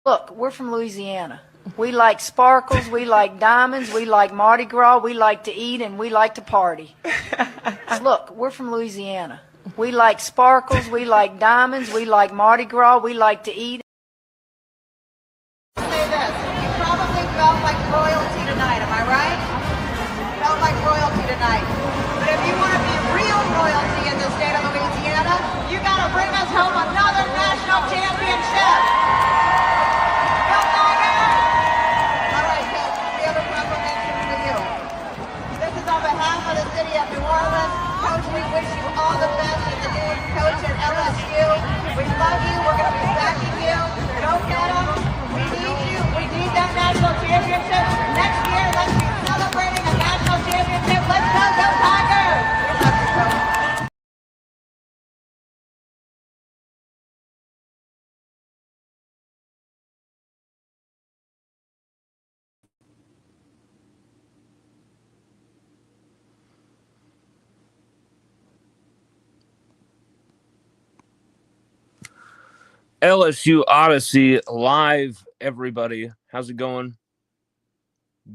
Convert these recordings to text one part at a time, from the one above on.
Look, we're from Louisiana. We like sparkles, we like diamonds, we like Mardi Gras, we like to eat, and we like to party. Look, we're from Louisiana. We like sparkles, we like diamonds, we like Mardi Gras, we like to eat. Say this, you probably felt like royalty tonight, am I right? Felt like royalty tonight. But if you want to be real royalty in the state of Louisiana, you got to bring us home another national championship. Come on in. All right, Coach, we have a proclamation for you. This is on behalf of the city of New Orleans. Coach, we wish you all the best as the new coach at LSU. We love you. We're going to be backing you. Go get them. We need you. We need that national championship. Next year, let's be celebrating a national championship. Let's go Tigers! We love you, Coach. LSU Odyssey live, everybody. How's it going?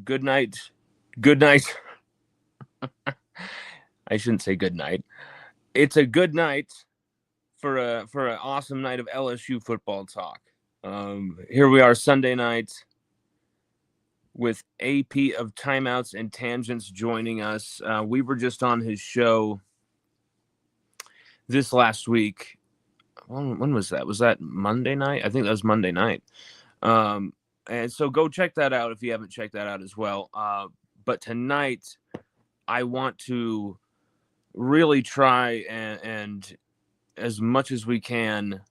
Good night. Good night. I shouldn't say good night. It's a good night for an awesome night of LSU football talk. Here we are Sunday night with AP of Timeouts and Tangents joining us. We were just on his show this last week. When was that? Was that Monday night? I think that was Monday night. And so go check that out if you haven't checked that out as well. But tonight, I want to really try and as much as we can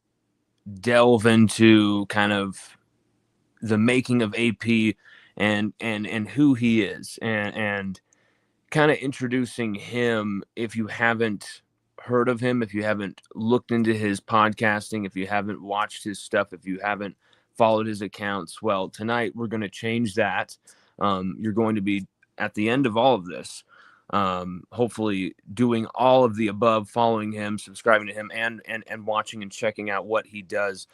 delve into kind of the making of AP and who he is and kind of introducing him if you haven't heard of him, if you haven't looked into his podcasting, if you haven't watched his stuff, if you haven't followed his accounts. Well, tonight we're going to change that. You're going to be at the end of all of this, hopefully doing all of the above, following him, subscribing to him, and watching and checking out what he does.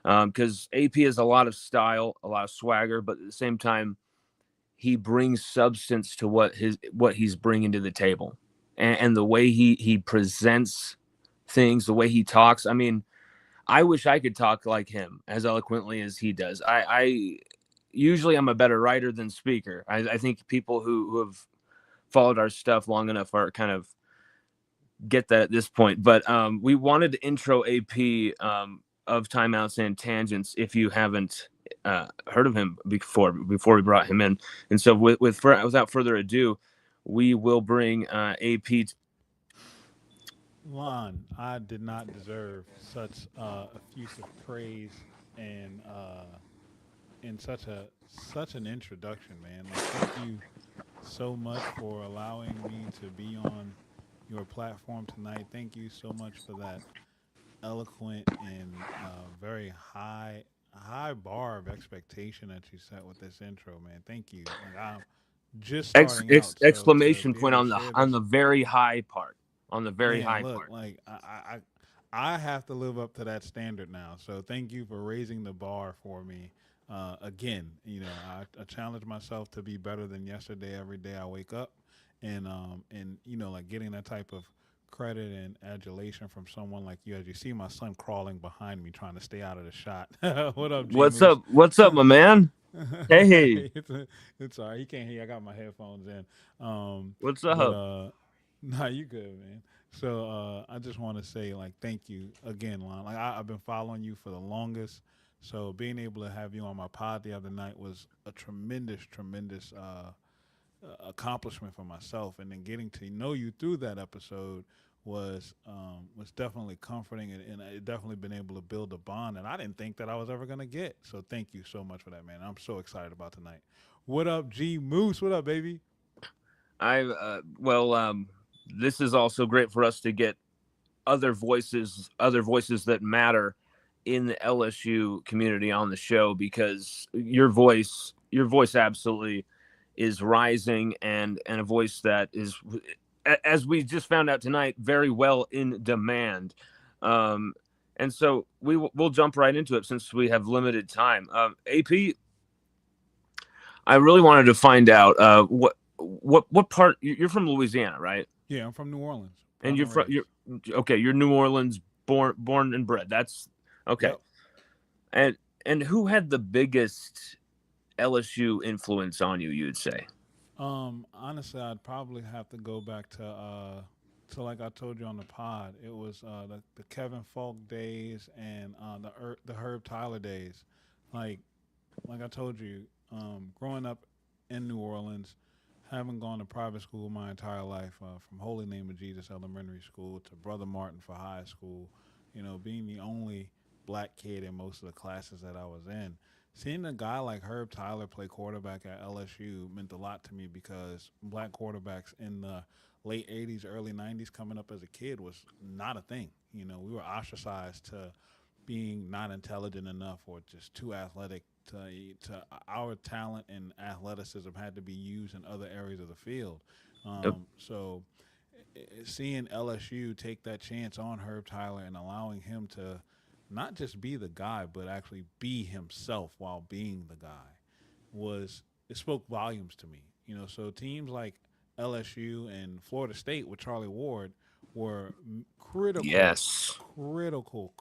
Because AP has a lot of style, a lot of swagger, but at the same time, he brings substance to what he's bringing to the table. And the way he presents things, the way he talks. I mean, I wish I could talk like him as eloquently as he does. I usually I'm a better writer than speaker. I think people who have followed our stuff long enough are kind of get that at this point. But we wanted to intro AP of Timeouts and Tangents if you haven't heard of him before we brought him in. And so without further ado, we will bring AP. Lonn, I did not deserve such effusive praise and such an introduction, man. Like, thank you so much for allowing me to be on your platform tonight. Thank you so much for that eloquent and very high bar of expectation that you set with this intro, man. Thank you. Like, I'm just starting out, so to Exclamation be point able to on share the this, very high part. On the very man, high look, part. like I have to live up to that standard now. So thank you for raising the bar for me. Again, I challenge myself to be better than yesterday every day I wake up, and like getting that type of credit and adulation from someone like you. As you see, my son crawling behind me, trying to stay out of the shot. What up, G What's Moose? up? What's up, my man? Hey, it's all right. He can't hear. I got my headphones in. what's But up? nah, you good, man. So I just want to say, like, thank you again, Lon. Like, I've been following you for the longest. So being able to have you on my pod the other night was a tremendous accomplishment for myself. And then getting to know you through that episode was definitely comforting, and it definitely been able to build a bond that I didn't think that I was ever gonna get. So thank you so much for that, man. I'm so excited about tonight. What up, G Moose? What up, baby? This is also great for us to get other voices that matter in the LSU community on the show, because your voice absolutely is rising, and a voice that is, as we just found out tonight, very well in demand. And And so we'll jump right into it since we have limited time. AP, I really wanted to find out what part you're from Louisiana, right? Yeah, I'm from New Orleans, And born and raised. you're New Orleans born and bred. That's okay. Yep. And who had the biggest LSU influence on you? You'd say. Honestly, I'd probably have to go back to like I told you on the pod. It was the Kevin Falk days and the Herb Tyler days. Like like I told you, growing up in New Orleans, having gone to private school my entire life, from Holy Name of Jesus Elementary School to Brother Martin for high school, being the only black kid in most of the classes that I was in, seeing a guy like Herb Tyler play quarterback at LSU meant a lot to me because black quarterbacks in the late 80s, early 90s coming up as a kid was not a thing. We were ostracized to being not intelligent enough or just too athletic to our talent and athleticism had to be used in other areas of the field. Yep. So seeing LSU take that chance on Herb Tyler and allowing him to not just be the guy, but actually be himself while being the guy it spoke volumes to me. So teams like LSU and Florida State with Charlie Ward were Yes. critical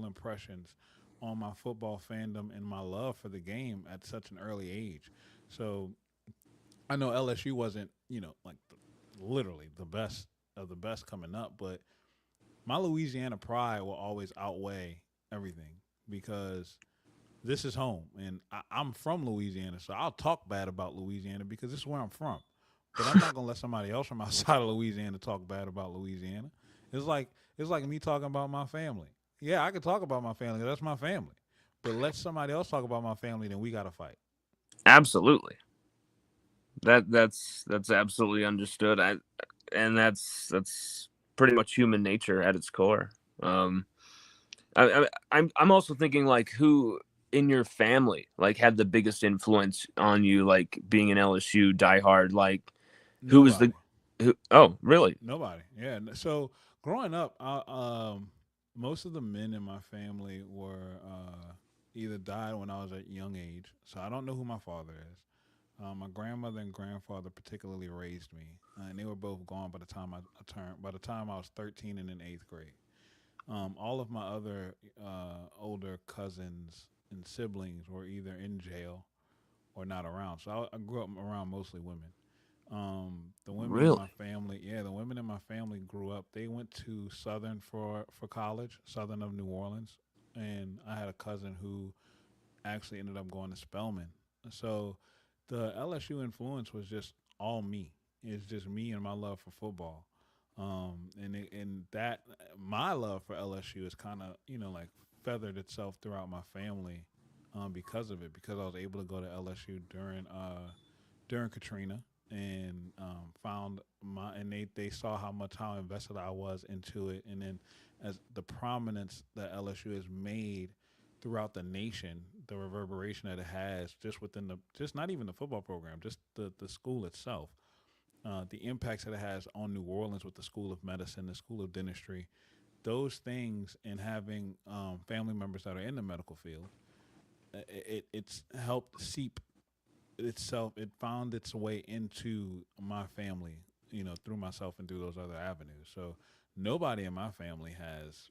impressions on my football fandom and my love for the game at such an early age. So I know LSU wasn't, like literally the best of the best coming up, but my Louisiana pride will always outweigh everything because this is home, and I'm from Louisiana, so I'll talk bad about Louisiana because this is where I'm from. But I'm not gonna let somebody else from outside of Louisiana talk bad about Louisiana. It's like me talking about my family. Yeah, I can talk about my family. That's my family. But let somebody else talk about my family, then we gotta fight. Absolutely. That's absolutely understood. And that's pretty much human nature at its core. I'm also thinking like who in your family like had the biggest influence on you, like being an LSU diehard. Like who was Nobody. the who? Oh, really? Nobody. Yeah. So growing up, most of the men in my family were either died when I was at a young age. So I don't know who my father is. My grandmother and grandfather particularly raised me, and they were both gone by the time I turned. By the time I was 13 and in eighth grade, all of my other older cousins and siblings were either in jail or not around. So I grew up around mostly women. The women in Really? my family, yeah, the women in my family grew up. They went to Southern for college, Southern of New Orleans, and I had a cousin who actually ended up going to Spelman. So the LSU influence was just all me. It's just me and my love for football. And that my love for LSU is kind of like feathered itself throughout my family, because of it. Because I was able to go to LSU during Katrina and found my and they saw how invested I was into it, and then as the prominence that LSU has made throughout the nation, the reverberation that it has just within the just not even the football program, just the school itself, the impacts that it has on New Orleans with the School of Medicine, the School of Dentistry, those things, and having family members that are in the medical field, it's helped seep itself. It found its way into my family, through myself and through those other avenues. So nobody in my family has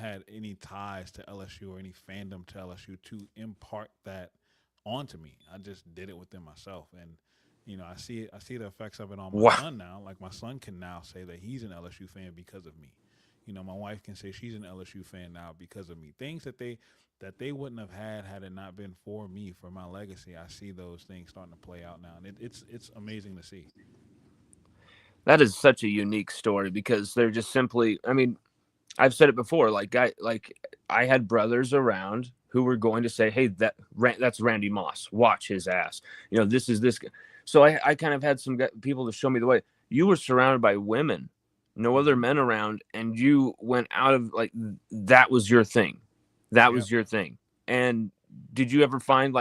had any ties to LSU or any fandom to LSU to impart that onto me. I just did it within myself, and I see the effects of it on my Wow. son now. Like my son can now say that he's an LSU fan because of me. My wife can say she's an LSU fan now because of me. Things that they wouldn't have had it not been for me, for my legacy. I see those things starting to play out now, and it's amazing to see. That is such a unique story because they're just simply. I mean, I've said it before. I had brothers around who were going to say, "Hey, that's Randy Moss. Watch his ass." This is this. So I kind of had some people to show me the way. You were surrounded by women, no other Hmm. men around, and you went out of that was your thing. That Yeah. was your thing. And did you ever find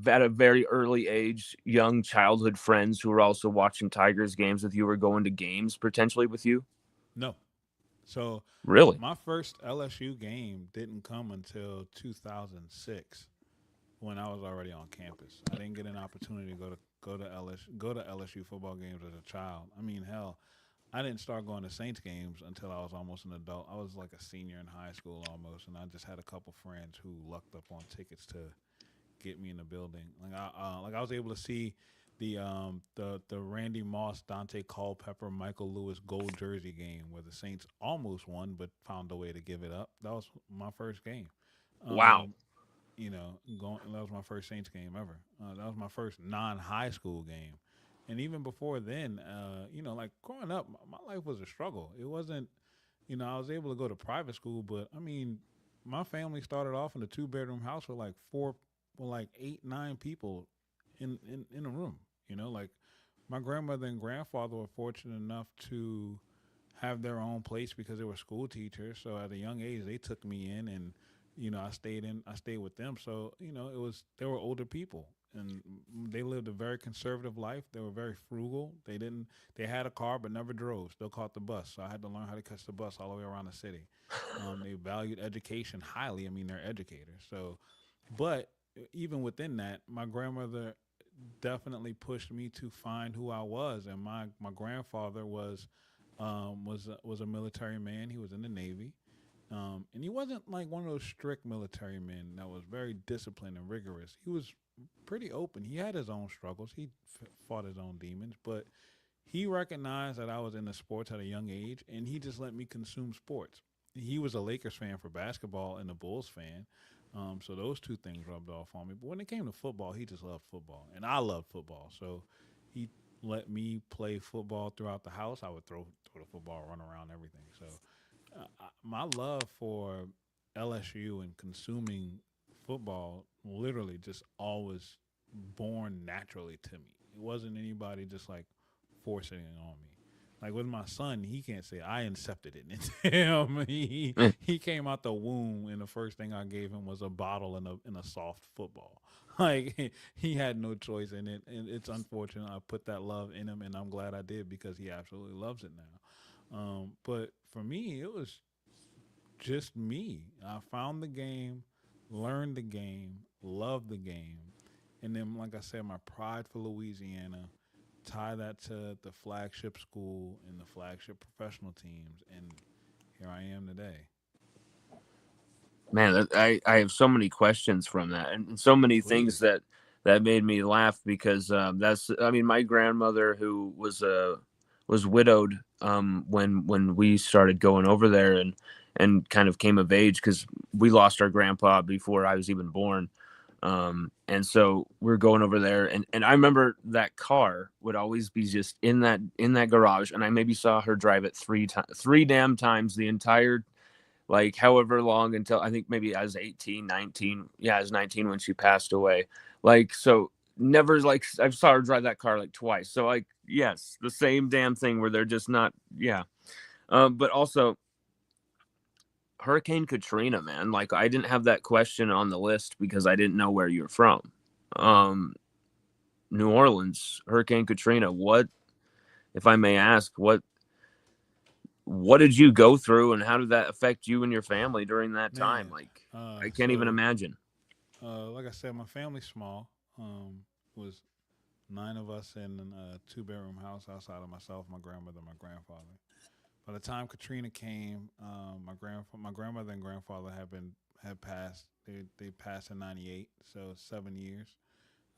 at a very early age, young childhood friends who were also watching Tigers games with you or going to games potentially with you? No. So Really? my first LSU game didn't come until 2006 when I was already on campus. I didn't get an opportunity to go to LSU football games as a child. I mean, hell, I didn't start going to Saints games until I was almost an adult. I was like a senior in high school almost, and I just had a couple friends who lucked up on tickets to get me in the building. Like I was able to see the Randy Moss, Dante Culpepper, Michael Lewis gold jersey game where the Saints almost won but found a way to give it up. That was my first game. Wow. Um, that was my first Saints game ever. That was my first non-high school game, and even before then, like growing up, my life was a struggle. It wasn't, I was able to go to private school, but I mean, my family started off in a two-bedroom house with like like 8, 9 people in a room. Like my grandmother and grandfather were fortunate enough to have their own place because they were school teachers. So at a young age, they took me in, and I stayed with them. So they were older people, and they lived a very conservative life. They were very frugal. They had a car but never drove. Still caught the bus. So I had to learn how to catch the bus all the way around the city. They valued education highly. I mean, they're educators. So, but even within that, my grandmother definitely pushed me to find who I was, and my grandfather was a military man. He was in the Navy, and he wasn't like one of those strict military men that was very disciplined and rigorous. He was pretty open. He had his own struggles. He fought his own demons, but he recognized that I was into sports at a young age, and he just let me consume sports. He was a Lakers fan for basketball and a Bulls fan, so those two things rubbed off on me. But when it came to football, he just loved football, and I loved football. So he let me play football throughout the house. I would throw the football, run around, everything. So my love for LSU and consuming football literally just always born naturally to me. It wasn't anybody just like forcing it on me. Like with my son, he can't say I incepted it into him. He came out the womb, and the first thing I gave him was a bottle and a soft football. Like he had no choice in it, and it's unfortunate. I put that love in him, and I'm glad I did because he absolutely loves it now. But for me, it was just me. I found the game, learned the game, loved the game, and then, like I said, my pride for Louisiana, tie that to the flagship school and the flagship professional teams, and here I am today. Man, I have so many questions from that, and so many things Please. that made me laugh because that's I mean my grandmother who was widowed when we started going over there and kind of came of age because we lost our grandpa before I was even born. And so we're going over there, and I remember that car would always be just in that garage, and I maybe saw her drive it three damn times the entire like however long until I think maybe I was 18, 19. Yeah, I was 19 when she passed away. Like, so never like I saw her drive that car like twice. So like, yes, the same damn thing where they're just not, yeah. But also Hurricane Katrina, man, like I didn't have that question on the list because I didn't know where you're from. Um, New Orleans, Hurricane Katrina, what, if I may ask, what did you go through and how did that affect you and your family during that time? Man, Like, uh, I can't even so imagine. like I said, my family's small. Was 9 of us in a two-bedroom house outside of myself, my grandmother, my grandfather. By the time Katrina came, my grandmother and grandfather had passed. They passed in '98, so 7 years.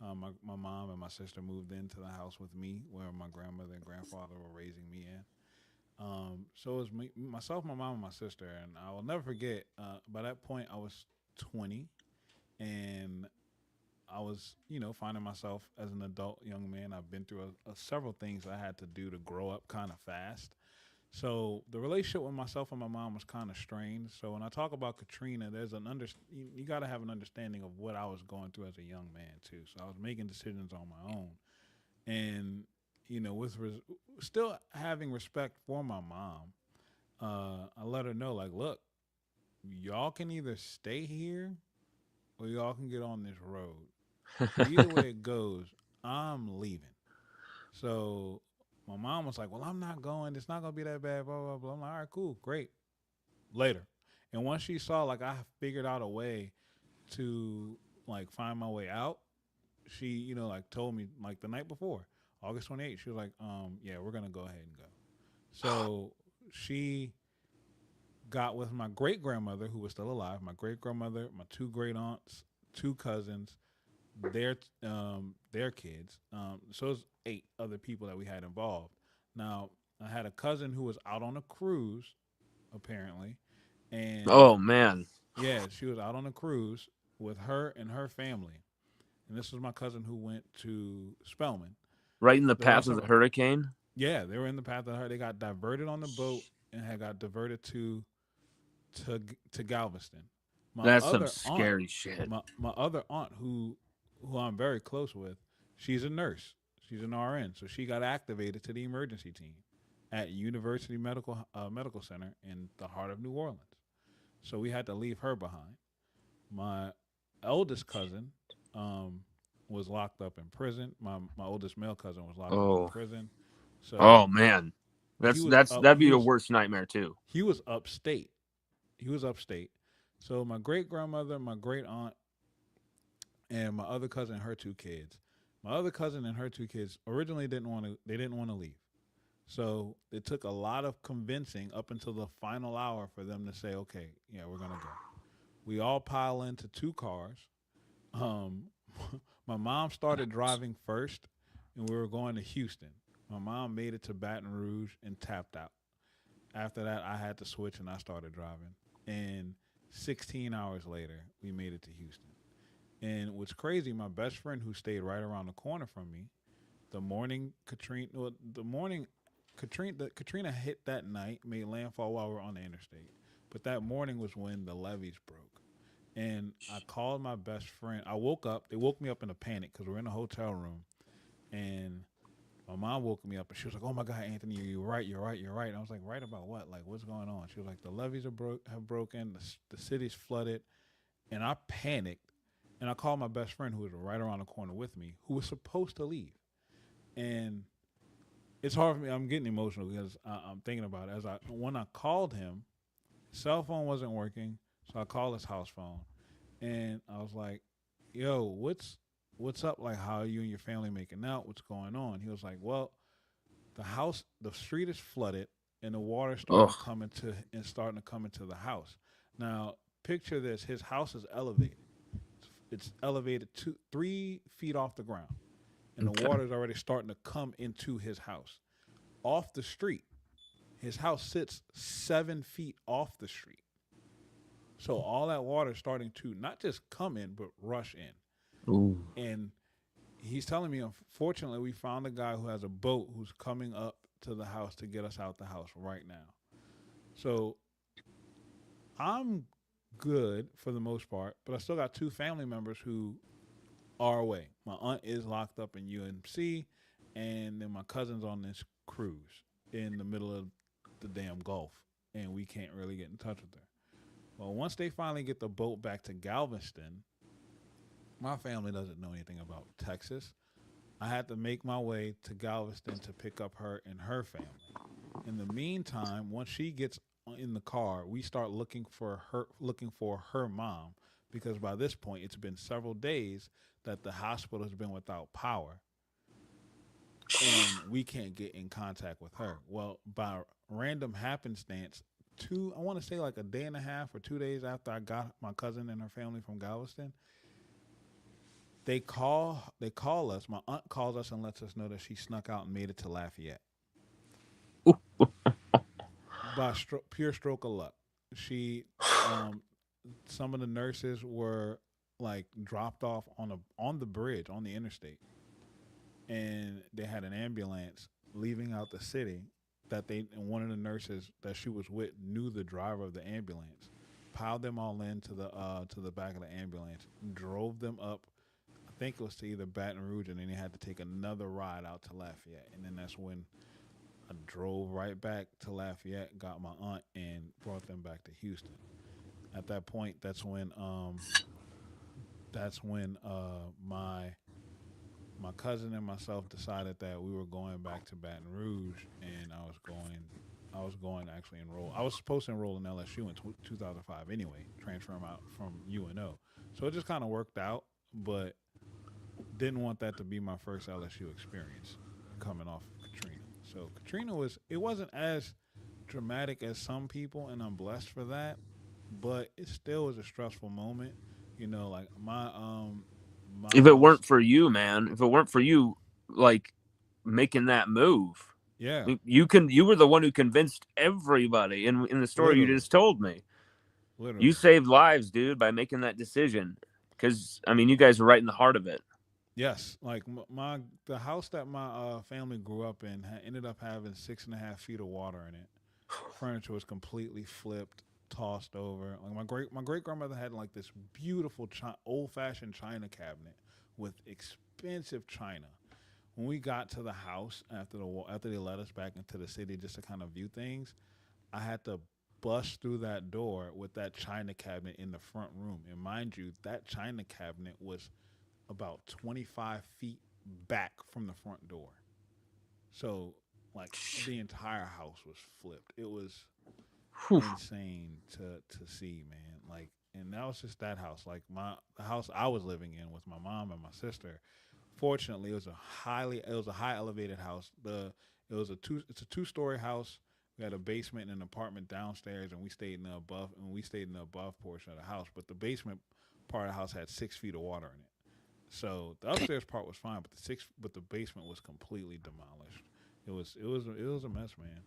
My mom and my sister moved into the house with me, where my grandmother and grandfather were raising me in. So it was me, myself, my mom, and my sister, and I will never forget. By that point, I was 20, and I was, finding myself as an adult young man. I've been through several things I had to do to grow up kind of fast. So the relationship with myself and my mom was kind of strained. So when I talk about Katrina, you got to have an understanding of what I was going through as a young man too. So I was making decisions on my own, and still having respect for my mom. I let her know, like, look, y'all can either stay here or y'all can get on this road. But either way it goes, I'm leaving. So My mom was like, "Well, I'm not going. It's not gonna be that bad." Blah blah blah. I'm like, "All right, cool, great." Later, and once she saw like I figured out a way to like find my way out, she like told me like the night before, August 28th. She was like, yeah, we're gonna go ahead and go." So she got with my great grandmother who was still alive, my great grandmother, my two great aunts, two cousins, their kids. So it was 8 other people that we had involved. Now I had a cousin who was out on a cruise apparently, and Oh man, yeah, she was out on a cruise with her and her family. And this was my cousin who went to Spelman. right in the The path rest of of the them, hurricane. yeah, they were in the path of her. They got diverted on the boat and had got diverted to Galveston. My That's some other aunt, scary shit. my other aunt who I'm very close with, she's a nurse. She's an RN, so she got activated to the emergency team at University Medical Center in the heart of New Orleans. So we had to leave her behind. My eldest cousin um, was locked up in prison. My oldest male cousin was locked up in Oh, prison. oh So man, he that's was that's up. that'd be your worst nightmare too. He was upstate. He was upstate. So my great grandmother, my great aunt, and my other cousin, and her two kids. My other cousin and her two kids originally didn't want to. They didn't want to leave. So it took a lot of convincing up until the final hour for them to say, "Okay, yeah, we're gonna go." We all pile into 2 cars. Um, my mom started driving first, and we were going to Houston. My mom made it to Baton Rouge and tapped out. After that, I had to switch and I started driving. And 16 hours later, we made it to Houston. And what's crazy, my best friend who stayed right around the corner from me, the morning Katrina, well, the morning Katrina hit that night, made landfall while we were on the interstate. But that morning was when the levees broke. And I called my best friend. I woke up. They woke me up in a panic because we're in a hotel room. And my mom woke me up and she was like, "Oh my God, Anthony, you're right, you're right, you're right." And I was like, "Right about what? Like, what's going on?" She was like, "The levees have broken, the city's flooded." And I panicked. And I called my best friend who was right around the corner with me, who was supposed to leave. And it's hard for me. I'm getting emotional because I'm thinking about it. When I called him, cell phone wasn't working, so I called his house phone, and I was like, "Yo, what's up? Like, how are you and your family making out? What's going on?" He was like, "Well, the street is flooded, and the water Oh, starting to come into the house. Now, picture this: his house is elevated. It's elevated 3 feet off the ground, and the okay. water is already starting to come into his house off the street. His house sits 7 feet off the street." So all that water is starting to not just come in, but rush in. Ooh. And he's telling me, unfortunately, we found a guy who has a boat who's coming up to the house to get us out the house right now. So I'm good for the most part, but I still got 2 family members who are away. My aunt is locked up in UMC, and then my cousin's on this cruise in the middle of the damn Gulf, and we can't really get in touch with her. Well, once they finally get the boat back to Galveston, my family doesn't know anything about Texas. I had to make my way to Galveston to pick up her and her family. In the meantime, once she gets in the car, we start looking for her mom, because by this point it's been several days that the hospital has been without power and we can't get in contact with her. Well, by random happenstance, I want to say like a day and a half or 2 days after I got my cousin and her family from Galveston, they call us. My aunt calls us and lets us know that she snuck out and made it to Lafayette by pure stroke of luck. She, some of the nurses were like dropped off on the bridge on the interstate, and they had an ambulance leaving out the city. And one of the nurses that she was with knew the driver of the ambulance, piled them all into the back of the ambulance, drove them up. I think it was to either Baton Rouge, and then they had to take another ride out to Lafayette, and then that's when I drove right back to Lafayette, got my aunt, and brought them back to Houston. At that point, that's when my my cousin and myself decided that we were going back to Baton Rouge, and I was going to actually enroll. I was supposed to enroll in LSU in 2005 anyway, transferring out from UNO. So it just kind of worked out, but didn't want that to be my first LSU experience coming off of Katrina. So Katrina it wasn't as dramatic as some people, and I'm blessed for that, but it still was a stressful moment. Like my If it house. weren't for you, man, if it weren't for you, like making that move, Yeah, you were the one who convinced everybody in the story you literally, just told me. You literally. saved lives, dude, by making that decision. Because I mean, you guys were right in the heart of it. Yes, like the house that my family grew up in ended up having 6.5 feet of water in it. Furniture was completely flipped, tossed over. Like my great grandmother had like this beautiful old fashioned china cabinet with expensive china. When we got to the house after they let us back into the city just to kind of view things, I had to bust through that door with that china cabinet in the front room. And mind you, that china cabinet was about 25 feet back from the front door. So, like, the entire house was flipped. It was Whew. insane to see, man. Like, and that was just that house. Like the house I was living in with my mom and my sister. Fortunately, it was a high elevated house. It's a 2-story house. We had a basement and an apartment downstairs, and we stayed in the above portion of the house. But the basement part of the house had 6 feet of water in it. So the upstairs part was fine, but the basement was completely demolished. It was a mess, man.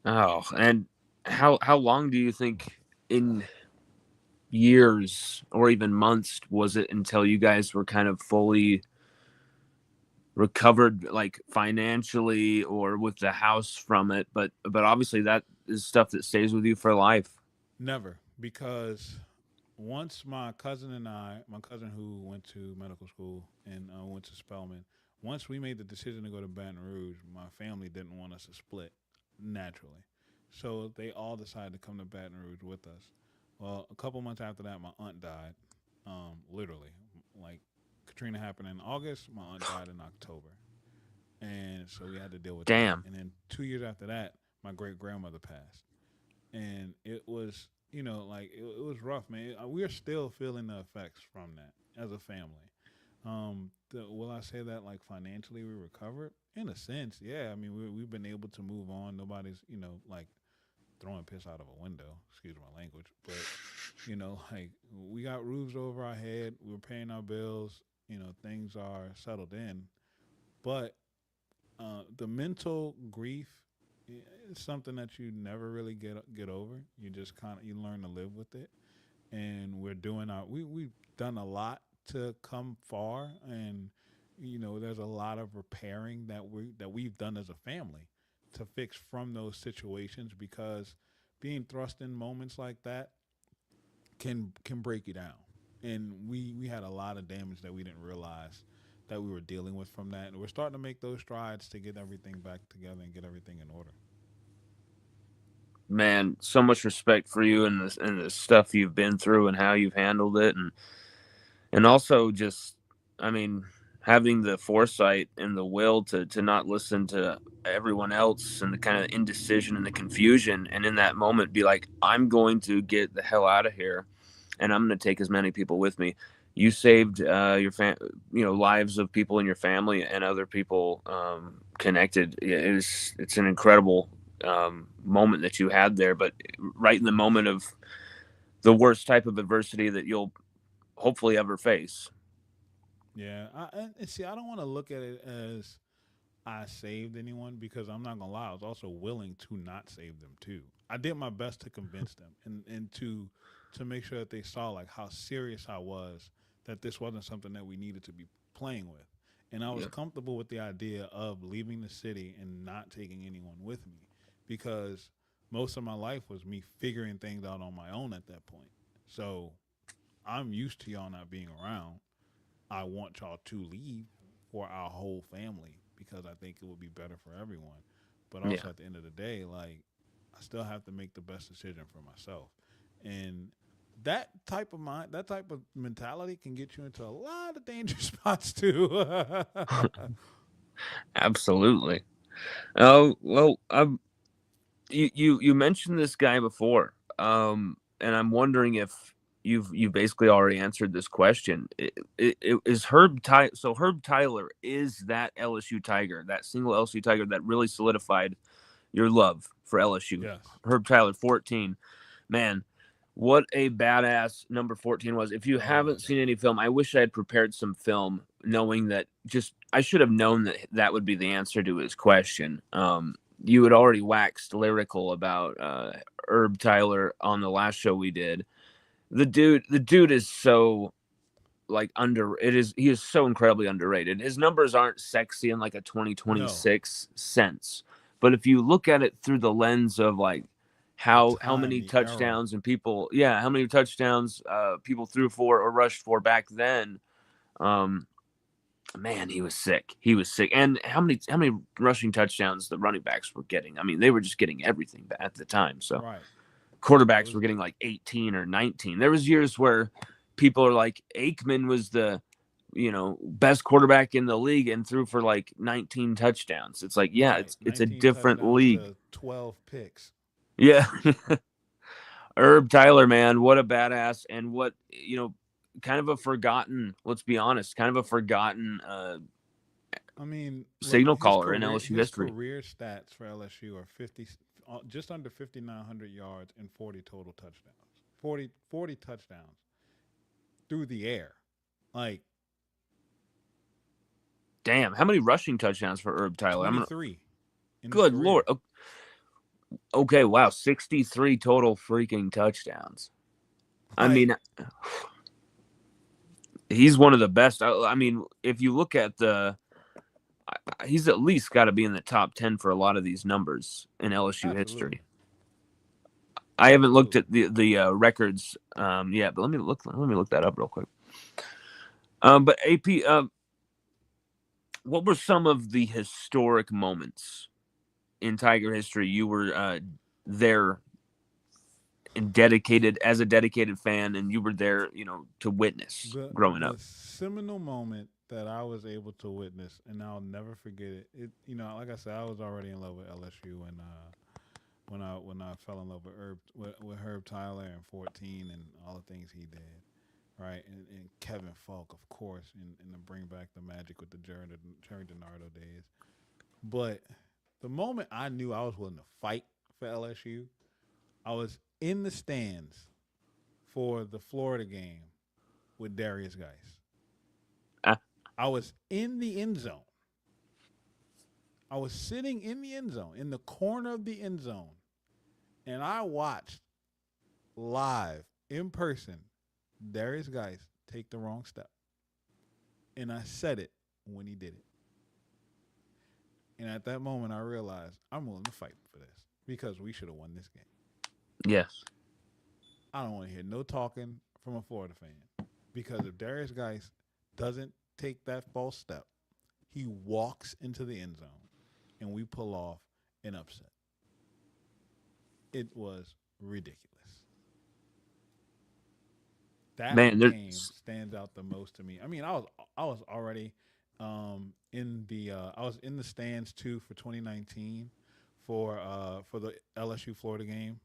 Oh, and how long do you think in years or even months was it until you guys were kind of fully recovered, like financially or with the house from it? But obviously that is stuff that stays with you for life. Never, because once my cousin who went to medical school and went to Spelman, once we made the decision to go to Baton Rouge, my family didn't want us to split naturally. So they all decided to come to Baton Rouge with us. Well, a couple months after that, my aunt died. Literally, like Katrina happened in August, my aunt died in October, and so we had to deal with that. Damn. And then 2 years after that, my great grandmother passed, and it was like it was rough, man. We are still feeling the effects from that as a family. Will I say that like financially we recovered? In a sense, yeah. I mean, we've been able to move on. Nobody's like throwing piss out of a window. Excuse my language, but like we got roofs over our head. We're paying our bills. Things are settled in, but the mental grief is something that you never really get over. You just you learn to live with it, and we're doing we've done a lot to come far, and there's a lot of repairing that we've done as a family to fix from those situations, because being thrust in moments like that can break you down. And we had a lot of damage that we didn't realize that we were dealing with from that. And we're starting to make those strides to get everything back together and get everything in order. Man, so much respect for you and the stuff you've been through and how you've handled it, and also just, I mean, having the foresight and the will to not listen to everyone else and the kind of indecision and the confusion, and in that moment be like, I'm going to get the hell out of here, and I'm going to take as many people with me. You saved lives of people in your family and other people connected. It's an incredible moment that you had there, but right in the moment of the worst type of adversity that you'll hopefully ever face. Yeah, and see, I don't want to look at it as I saved anyone, because I'm not gonna lie, I was also willing to not save them too. I did my best to convince them and to make sure that they saw like how serious I was, that this wasn't something that we needed to be playing with. And I was Yeah. comfortable with the idea of leaving the city and not taking anyone with me, because most of my life was me figuring things out on my own at that point. So I'm used to y'all not being around. I want y'all to leave for our whole family, because I think it would be better for everyone. But Yeah. also at the end of the day, like I still have to make the best decision for myself. And that type of mind, that type of mentality can get you into a lot of dangerous spots too. Absolutely. Oh well, you mentioned this guy before, and I'm wondering if you've basically already answered this question. It is So Herb Tyler is that LSU Tiger, that single LSU Tiger that really solidified your love for LSU. Yes. Herb Tyler, 14. Man, what a badass number 14 was. If you Oh my haven't god. seen any film, I wish I had prepared some film knowing that just I should have known that that would be the answer to his question. You had already waxed lyrical about Herb Tyler on the last show we did. The dude is so like he is so incredibly underrated. His numbers aren't sexy in like a No. 2026 sense, but if you look at it through the lens of like The how time, many the era. touchdowns and people, yeah, how many touchdowns people threw for or rushed for back then, um man, he was sick. He was sick. And how many rushing touchdowns the running backs were getting? I mean, they were just getting everything at the time. So Right. It quarterbacks was were getting like 18 or 19. There was years where people are like Aikman was the best quarterback in the league and threw for like 19 touchdowns. It's like, yeah, right. it's a 19 different touchdowns league. to 12 picks. Yeah. Herb Tyler, man, what a badass, and what, kind of a forgotten, let's be honest, kind of a forgotten I mean, look, signal caller in LSU his history. career stats for LSU are 50, just under 5,900 yards and 40 total touchdowns. 40 touchdowns through the air. Like Damn, how many rushing touchdowns for Herb Tyler? 23 in his Good lord. career. Okay, wow, 63 total freaking touchdowns. I Like mean, he's one of the best. I mean, if you look at he's at least got to be in the top 10 for a lot of these numbers in LSU absolutely. history. I haven't looked Absolutely. at the records yet, but let me look that up real quick. But AP, what were some of the historic moments in Tiger history you were there and dedicated as a dedicated fan, and you were there, to witness growing The up? seminal moment that I was able to witness, and I'll never forget it. Like I said, I was already in love with LSU when I fell in love with Herb Tyler and 14 and all the things he did, right? And Kevin Falk, of course, and to bring back the magic with the Jerry DiNardo days. But the moment I knew I was willing to fight for LSU, I was in the stands for the Florida game with Darius Geis. Ah, I was in the end zone. I was sitting in the end zone, in the corner of the end zone, and I watched live, in person, Darius Geis take the wrong step. And I said it when he did it. And at that moment, I realized I'm willing to fight for this because we should have won this game. yes. I don't want to hear no talking from a Florida fan because if Darius Geis doesn't take that false step, he walks into the end zone and we pull off an upset. It was ridiculous. That Man, game there's stands out the most to me. I mean, I was already I was in the stands too for 2019 for the LSU Florida game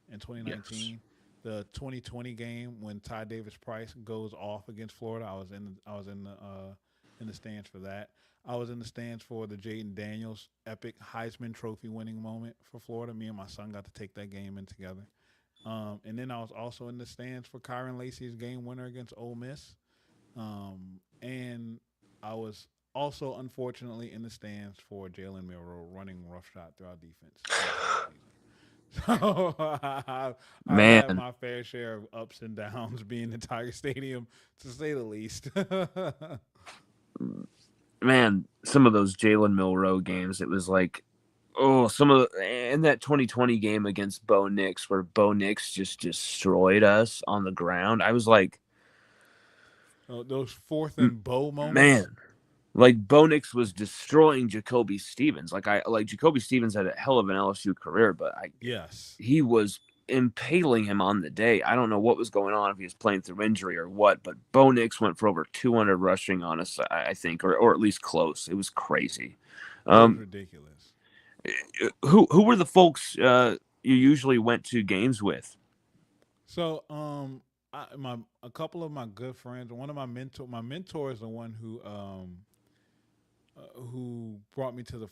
in yes. 2019. The 2020 game when Ty Davis Price goes off against Florida, I was in the stands for that. I was in the stands for the Jaden Daniels epic Heisman Trophy winning moment for Florida. Me and my son got to take that game in together. And then I was also in the stands for Kyron Lacey's game winner against Ole Miss. And I was also, unfortunately, in the stands for Jalen Milroe running roughshod through our defense in the second season. So I've had Man, my fair share of ups and downs being in Tiger Stadium, to say the least. man, some of those Jalen Milroe games, it was like, oh, in that 2020 game against Bo Nix, where Bo Nix just destroyed us on the ground. I was like, Those fourth and bow moments. man, like Bo Nix was destroying Jacoby Stevens. Like Jacoby Stevens had a hell of an LSU career, but Yes. he was impaling him on the day. I don't know what was going on, if he was playing through injury or what, but Bo Nix went for over 200 rushing on us, I think, or at least close. It was crazy. It was ridiculous. Who were the folks you usually went to games with? So, a couple of my good friends, one of my mentor is the one who brought me to the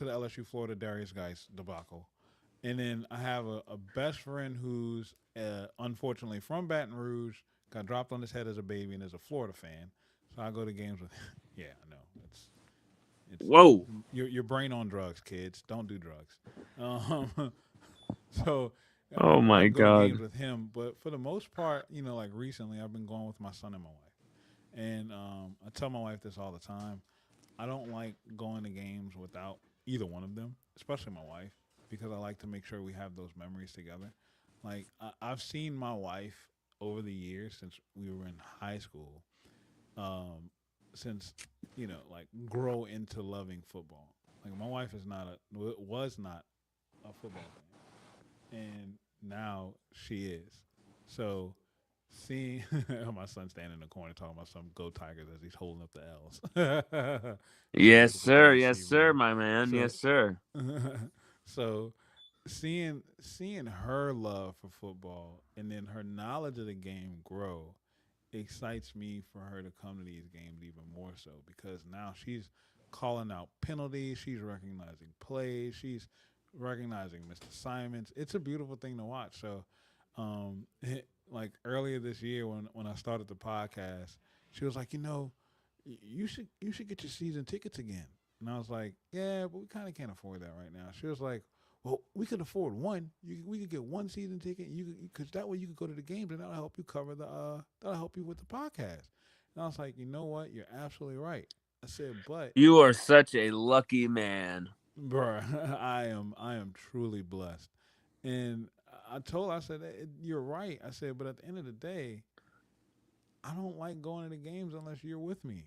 LSU Florida Darius Geis debacle. And then I have a best friend who's unfortunately from Baton Rouge, got dropped on his head as a baby, and is a Florida fan. So I go to games with him. Yeah, I know. It's Whoa. your brain on drugs, kids. Don't do drugs. Um, so Oh I my go to God. games with him, but for the most part, like recently, I've been going with my son and my wife. And I tell my wife this all the time. I don't like going to games without either one of them, especially my wife, because I like to make sure we have those memories together. Like I've seen my wife over the years since we were in high school, um, since like grow into loving football. Like my wife is not was not a football fan, and now she is. So seeing my son standing in the corner talking about some "Go Tigers" as he's holding up the L's. It's a Yes, beautiful thing sir. to Yes, see, sir, man. my man. So, Yes, sir. so seeing her love for football and then her knowledge of the game grow excites me for her to come to these games even more so, because now she's calling out penalties, she's recognizing plays, she's recognizing missed assignments. It's a beautiful thing to watch. So, like earlier this year when I started the podcast, she was like, you should get your season tickets again. And I was like, yeah, but we kind of can't afford that right now. She was like, well, we could afford one. We could get one season ticket. Because that way you could go to the games, and that'll help you cover that'll help you with the podcast. And I was like, you know what? You're absolutely right. I said, but You are such a lucky man. bruh, I am truly blessed. And I said, you're right. I said, but at the end of the day, I don't like going to the games unless you're with me.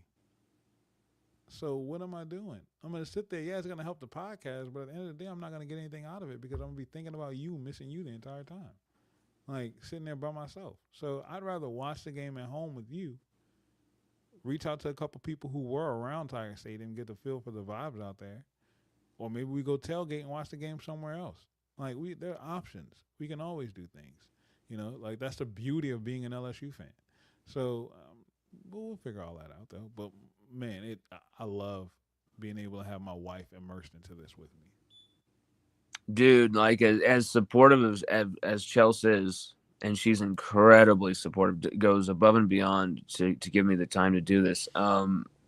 So what am I doing? I'm gonna sit there. Yeah, it's gonna help the podcast, but at the end of the day, I'm not gonna get anything out of it because I'm gonna be thinking about you, missing you the entire time, like sitting there by myself. So I'd rather watch the game at home with you. Reach out to a couple people who were around Tiger Stadium, get the feel for the vibes out there, or maybe we go tailgate and watch the game somewhere else. Like there are options. We can always do things. Like that's the beauty of being an LSU fan. So, but we'll figure all that out though. But man, I love being able to have my wife immersed into this with me. Dude, like as supportive as Chelsea is, and she's incredibly supportive, goes above and beyond to give me the time to do this.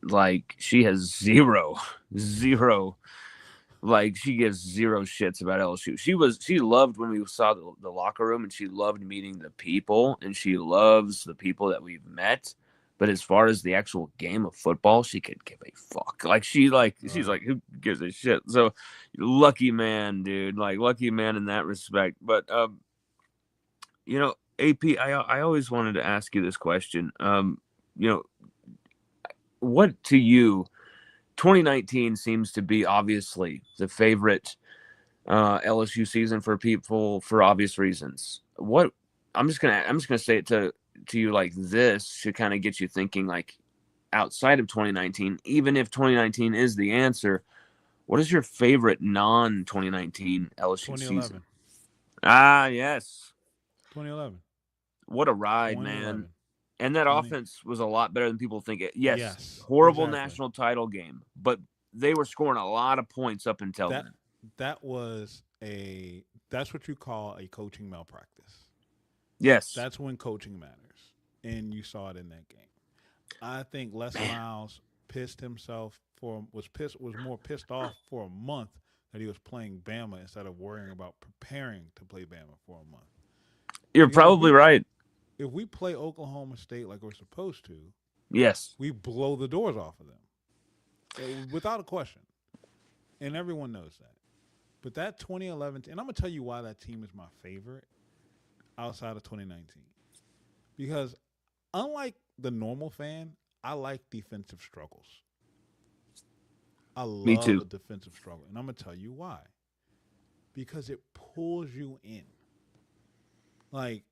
Like she has zero, like she gives zero shits about LSU. She loved when we saw the locker room, and she loved meeting the people, and she loves the people that we've met. But as far as the actual game of football, she could give a fuck. Like she's like, who gives a shit? So lucky man, dude. Like lucky man in that respect. But AP, I always wanted to ask you this question. You know, what to you 2019 seems to be obviously the favorite LSU season for people for obvious reasons. What I'm just gonna say it to you like this should kind of get you thinking, like outside of 2019, even if 2019 is the answer, what is your favorite non 2019 LSU 2011. season? Ah, yes. 2011. What a ride, 2011. man. And that 20. offense was a lot better than people think it. Yes, Yes, horrible exactly. national title game, but they were scoring a lot of points up until That then. that's what you call a coaching malpractice. Yes. That's when coaching matters, and you saw it in that game. I think Les Miles was more pissed off for a month that he was playing Bama instead of worrying about preparing to play Bama for a month. You're Because probably right. if we play Oklahoma State like we're supposed to, Yes. we blow the doors off of them without a question, and everyone knows that. But that 2011, and I'm gonna tell you why that team is my favorite outside of 2019, because unlike the normal fan, I like defensive struggles. I Me love too. a defensive struggle, and I'm gonna tell you why. Because it pulls you in. Like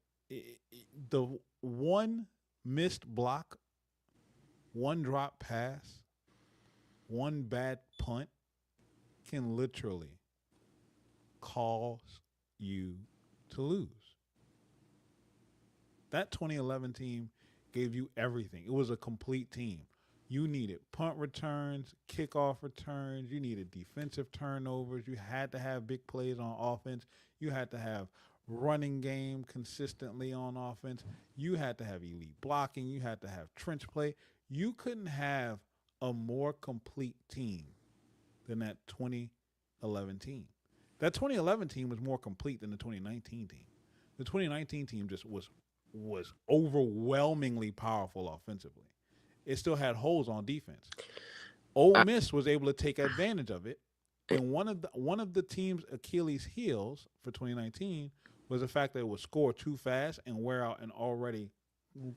the one missed block, one drop pass, one bad punt can literally cause you to lose. That 2011 team gave you everything. It was a complete team. You needed punt returns, kickoff returns, you needed defensive turnovers, you had to have big plays on offense, you had to have running game consistently on offense, you had to have elite blocking, you had to have trench play. You couldn't have a more complete team than that 2011 team. That 2011 team was more complete than the 2019 team. The 2019 team just was overwhelmingly powerful offensively. It still had holes on defense. Ole Miss was able to take advantage of it, and one of the team's Achilles' heels for 2019 was the fact that it would score too fast and wear out an already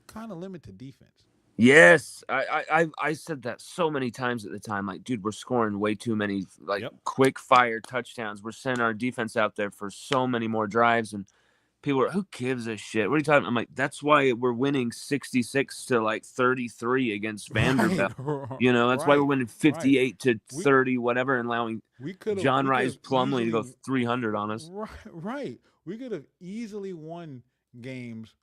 kind of limited defense. Yes, I said that so many times at the time. Like, dude, we're scoring way too many quick fire touchdowns. We're sending our defense out there for so many more drives, and people are, who gives a shit? What are you talking? I'm like, that's why we're winning 66 to like 33 against Vanderbilt. Right. You know, that's why we're winning 58 to 30, whatever, and allowing John Rice Plumlee to go 300 on us. Right. We could have easily won games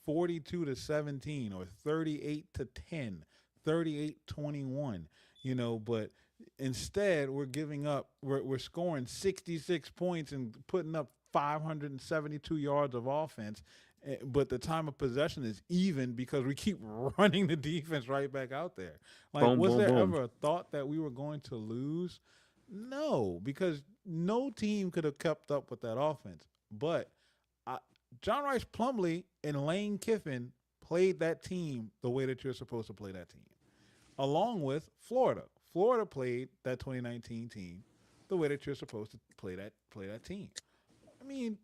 42 to 17 or 38 to 10, 38-21, you know, but instead we're scoring 66 points and putting up 572 yards of offense, but the time of possession is even because we keep running the defense right back out there. Like, was there ever a thought that we were going to lose? No, because no team could have kept up with that offense. But John Rice Plumlee and Lane Kiffin played that team the way that you're supposed to play that team, along with Florida. Florida played that 2019 team the way that you're supposed to play that team. I mean,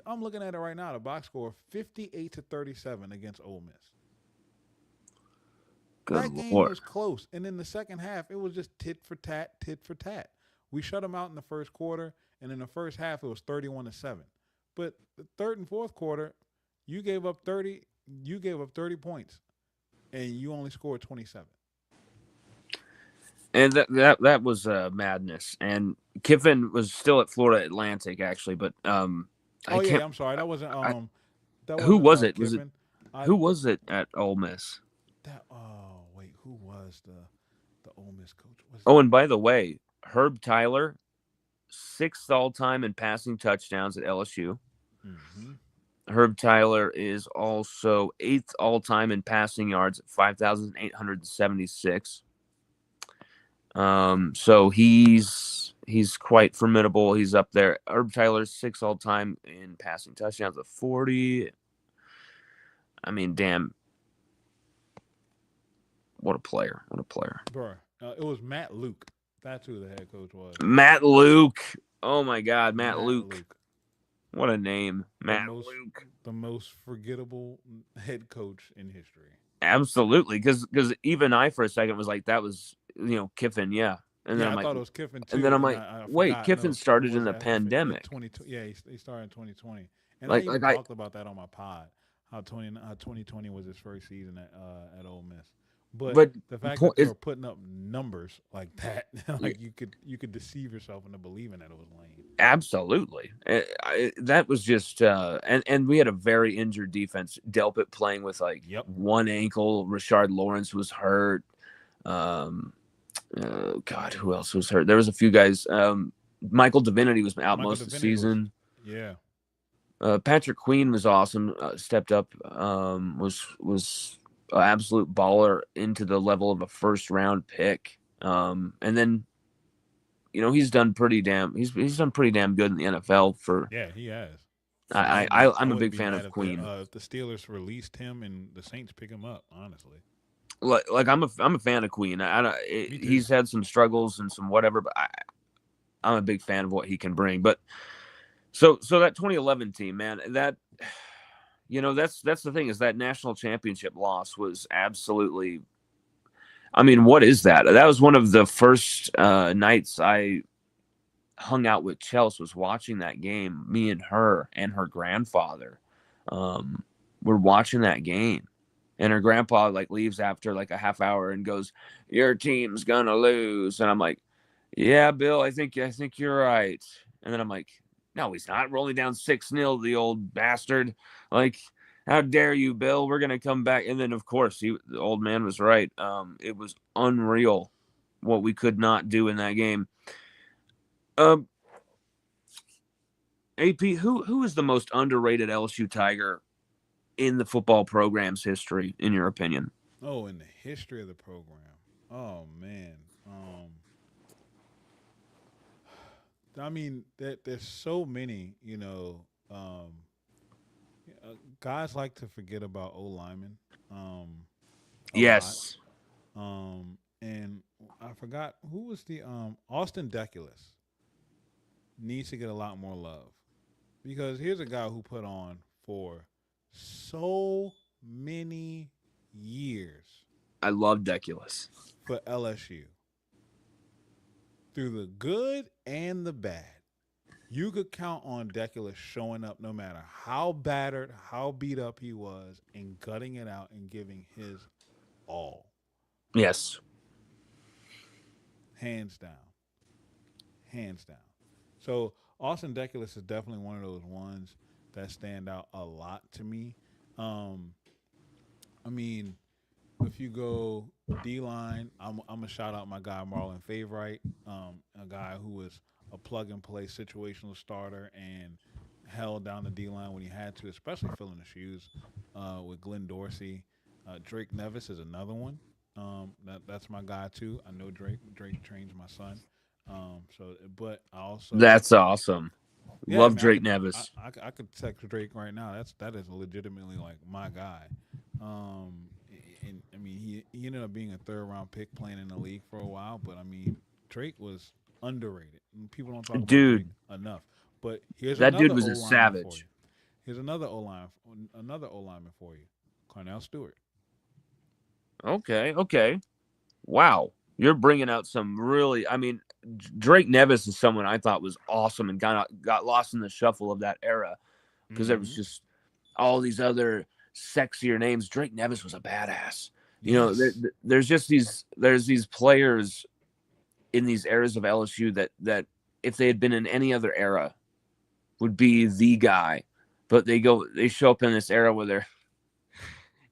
I'm looking at it right now. The box score 58 to 37 against Ole Miss. That game was close, and in the second half, it was just tit for tat. We shut them out in the first quarter, and in the first half, it was 31-7. But the third and fourth quarter, you gave up 30 points, and you only scored 27. And that was madness. And Kiffin was still at Florida Atlantic, actually, but I'm sorry, that wasn't. Who was it? Kiffin. Who was it at Ole Miss? Who was the Ole Miss coach? And by the way, Herb Tyler, 6th all-time in passing touchdowns at LSU. Mm-hmm. Herb Tyler is also 8th all-time in passing yards at 5,876. So he's quite formidable. He's up there. Herb Tyler's 6th all-time in passing touchdowns at 40. I mean, damn. What a player. Bro, it was Matt Luke. That's who the head coach was. Matt Luke. Oh, my God. Matt Luke. What a name. Matt Luke. The most forgettable head coach in history. Absolutely. Because even I, for a second, was like, that was, Kiffin, yeah. And then I thought it was Kiffin, too. And then I'm like, wait, Kiffin started in the pandemic. He started in 2020. And I talked about that on my pod, how 2020 was his first season at Ole Miss. But the fact that they were putting up numbers like that, like you could deceive yourself into believing that it was Lane. Absolutely, that was just and we had a very injured defense. Delpit playing with one ankle. Rashard Lawrence was hurt. God, who else was hurt? There was a few guys. Michael Divinity was out most of the season. Patrick Queen was awesome. Stepped up. Was absolute baller into the level of a first round pick. And then, he's done pretty damn good in the NFL he has. I'm a big fan of Queen. If the Steelers released him and the Saints pick him up, honestly. Like I'm a fan of Queen. He's had some struggles and some whatever, but I'm a big fan of what he can bring. But so that 2011 team, man, that that's the thing, is that national championship loss was absolutely, I mean, what is that? That was one of the first nights I hung out with Chelsea, was watching that game. Me and her grandfather were watching that game. And her grandpa like leaves after like a half hour and goes, "Your team's gonna lose." And I'm like, "Yeah, Bill, I think you're right." And then I'm like, "No, he's not. We're only down 6-0, the old bastard. Like, how dare you, Bill? We're gonna come back." And then of course the old man was right. It was unreal what we could not do in that game. Um, AP, who is the most underrated LSU Tiger in the football program's history, in your opinion? Oh, in the history of the program. Oh man. I mean, there's so many. Guys like to forget about O linemen. A lot. Yes, And I forgot who was the Austin Deculus needs to get a lot more love because here's a guy who put on for so many years I love Deculus. for LSU through the good and the bad. You could count on Deculus showing up no matter how battered, how beat up he was, and gutting it out and giving his all. Yes, Hands down. Hands down. So Austin Deculus is definitely one of those ones that stand out a lot to me. Um, I mean, if you go D line, I'm gonna shout out my guy Marlon Favorite, a guy who was a plug and play situational starter and held down the D line when he had to, especially filling the shoes with Glenn Dorsey. Drake Nevis is another one. That's my guy too. I know Drake. Drake trains my son. But I also that's awesome. yeah, Love man, Drake Nevis. I could text Drake right now. That is legitimately like my guy. And I mean he ended up being a third round pick playing in the league for a while, but I mean Drake was underrated. And people don't talk about Drake Dude, enough. But here's that another dude was O a lineman for you. savage. Here's another O lineman for you. Cornell Stewart. Okay. Wow. You're bringing out some really, I mean, Drake Nevis is someone I thought was awesome and got lost in the shuffle of that era because there was Mm-hmm. just all these other sexier names. Drake Nevis was a badass. You know, Yes. there's these players in these eras of LSU that if they had been in any other era would be the guy, but they show up in this era where they're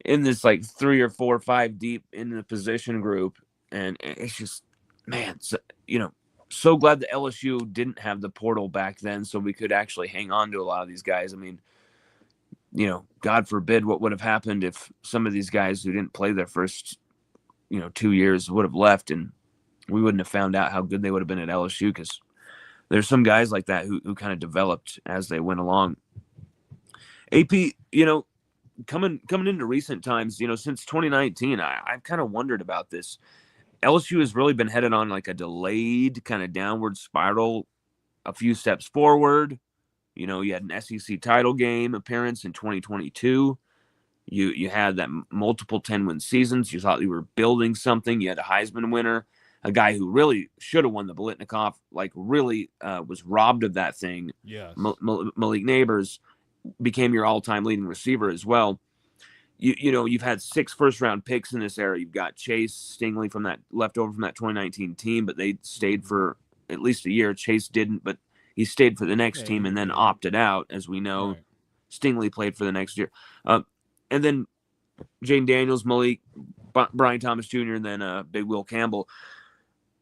in this like 3 or 4 or 5 deep in the position group, and it's just man, so glad that LSU didn't have the portal back then, so we could actually hang on to a lot of these guys. I mean, God forbid what would have happened if some of these guys who didn't play their first 2 years would have left, and we wouldn't have found out how good they would have been at LSU because there's some guys like that who kind of developed as they went along. AP, coming into recent times, since 2019, I've kind of wondered about this. LSU has really been headed on like a delayed kind of downward spiral, a few steps forward. You had an SEC title game appearance in 2022. You had that multiple 10-win seasons. You thought you were building something. You had a Heisman winner, a guy who really should have won the Biletnikoff, like really was robbed of that thing. Yes. Malik Neighbors became your all-time leading receiver as well. You've had 6 first-round picks in this era. You've got Chase Stingley from that left over from that 2019 team, but they stayed for at least a year. Chase didn't, but he stayed for the next team and then opted out, as we know. Right. Stingley played for the next year. And then Jane Daniels, Malik, Brian Thomas Jr., and then Big Will Campbell.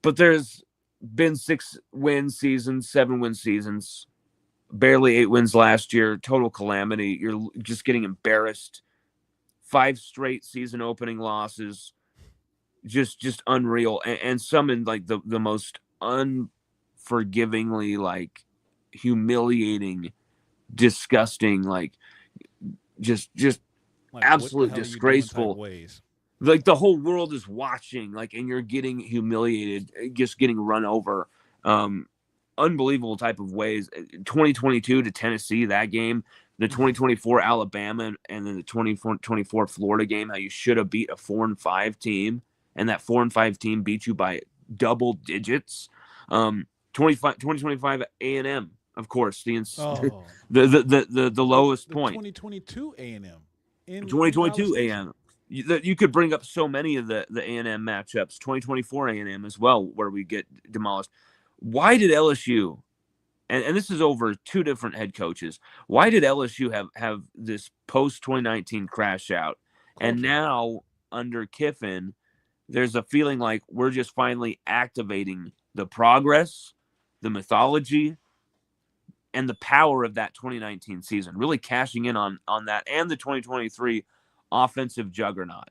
But there's been 6-win seasons, 7-win seasons, barely 8 wins last year, total calamity. You're just getting embarrassed. 5 straight season opening losses, just unreal, and some in like the most unforgivingly like humiliating, disgusting, like just Like, absolute what the hell are you doing disgraceful type ways. like the whole world is watching, like, and you're getting humiliated, just getting run over. Unbelievable type of ways. 2022 to Tennessee, that game, the 2024 Alabama, and then the 2024 Florida game, how you should have beat a 4-5 team, and that 4-5 team beat you by double digits. 2025 A&M, of course, Oh, the lowest the point. 2022 A&M in College 2022 Station. A&M. You could bring up so many of the A&M matchups. 2024 A&M as well, where we get demolished. Why did LSU? And this is over two different head coaches. Why did LSU have this post 2019 crash out, and Culture. now under Kiffin, there's a feeling like we're just finally activating the progress, the mythology, and the power of that 2019 season, really cashing in on that and the 2023 offensive juggernaut.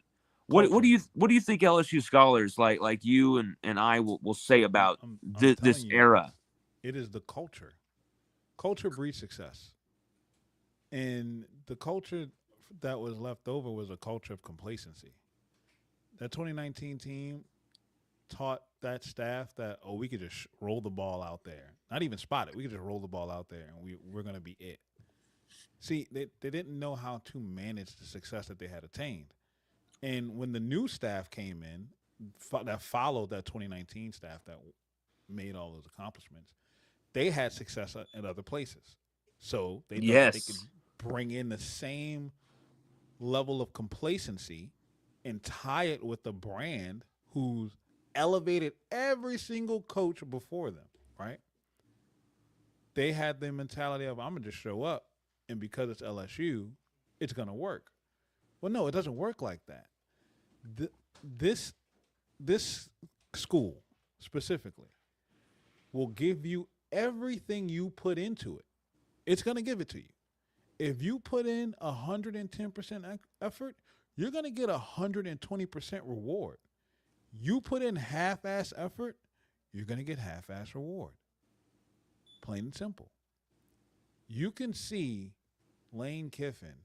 Culture. What do you think LSU scholars like you and I will say about I'm telling this you, era? it is the culture. Culture breeds success. And the culture that was left over was a culture of complacency. That 2019 team taught that staff that, oh, we could just roll the ball out there. Not even spot it. We could just roll the ball out there and we're going to be it. See, they didn't know how to manage the success that they had attained. And when the new staff came in that followed that 2019 staff that made all those accomplishments, they had success at other places. So they thought that they could Yes. bring in the same level of complacency and tie it with the brand who's elevated every single coach before them, right? They had the mentality of, I'm going to just show up, and because it's LSU, it's going to work. Well, no, it doesn't work like that. Th- this this school specifically will give you everything you put into it. It's going to give it to you. If you put in 110% effort, you're going to get 120% reward. You put in half-ass effort, you're going to get half-ass reward. Plain and simple. You can see Lane Kiffin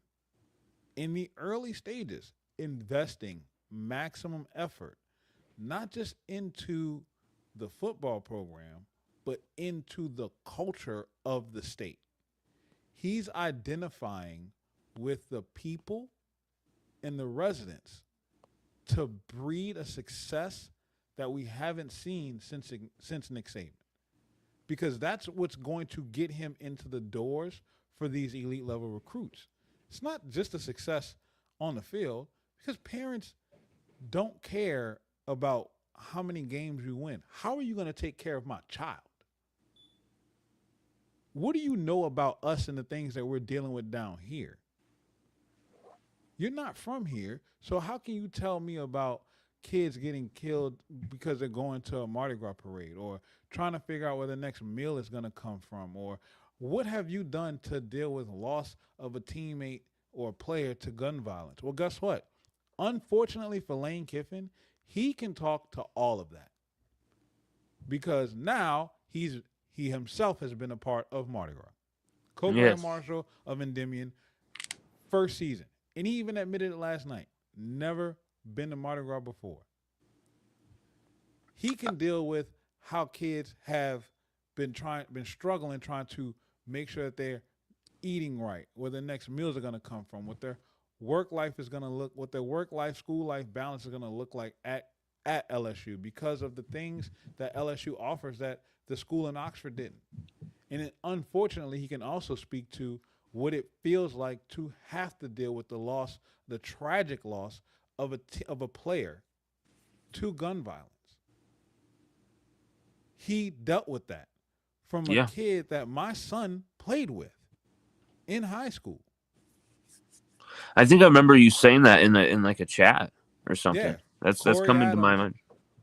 in the early stages investing maximum effort, not just into the football program, but into the culture of the state. He's identifying with the people and the residents to breed a success that we haven't seen since Nick Saban. Because that's what's going to get him into the doors for these elite level recruits. It's not just a success on the field, because parents don't care about how many games you win. How are you going to take care of my child? What do you know about us and the things that we're dealing with down here? You're not from here, so how can you tell me about kids getting killed because they're going to a Mardi Gras parade, or trying to figure out where the next meal is going to come from, or what have you done to deal with loss of a teammate or a player to gun violence? Well, guess what? Unfortunately for Lane Kiffin, he can talk to all of that because now he himself has been a part of Mardi Gras, co-grand Yes. marshal of Endymion, first season. And he even admitted it last night. Never been to Mardi Gras before. He can deal with how kids have been struggling, trying to make sure that they're eating right, where their next meals are going to come from, what their work life is going to look, what their work life, school life balance is going to look like at LSU, because of the things that LSU offers that the school in Oxford didn't. And unfortunately, he can also speak to what it feels like to have to deal with the loss, the tragic loss of a player to gun violence. He dealt with that from a Yeah. kid that my son played with in high school. I think I remember you saying that in like a chat or something. Yeah, That's coming to my mind.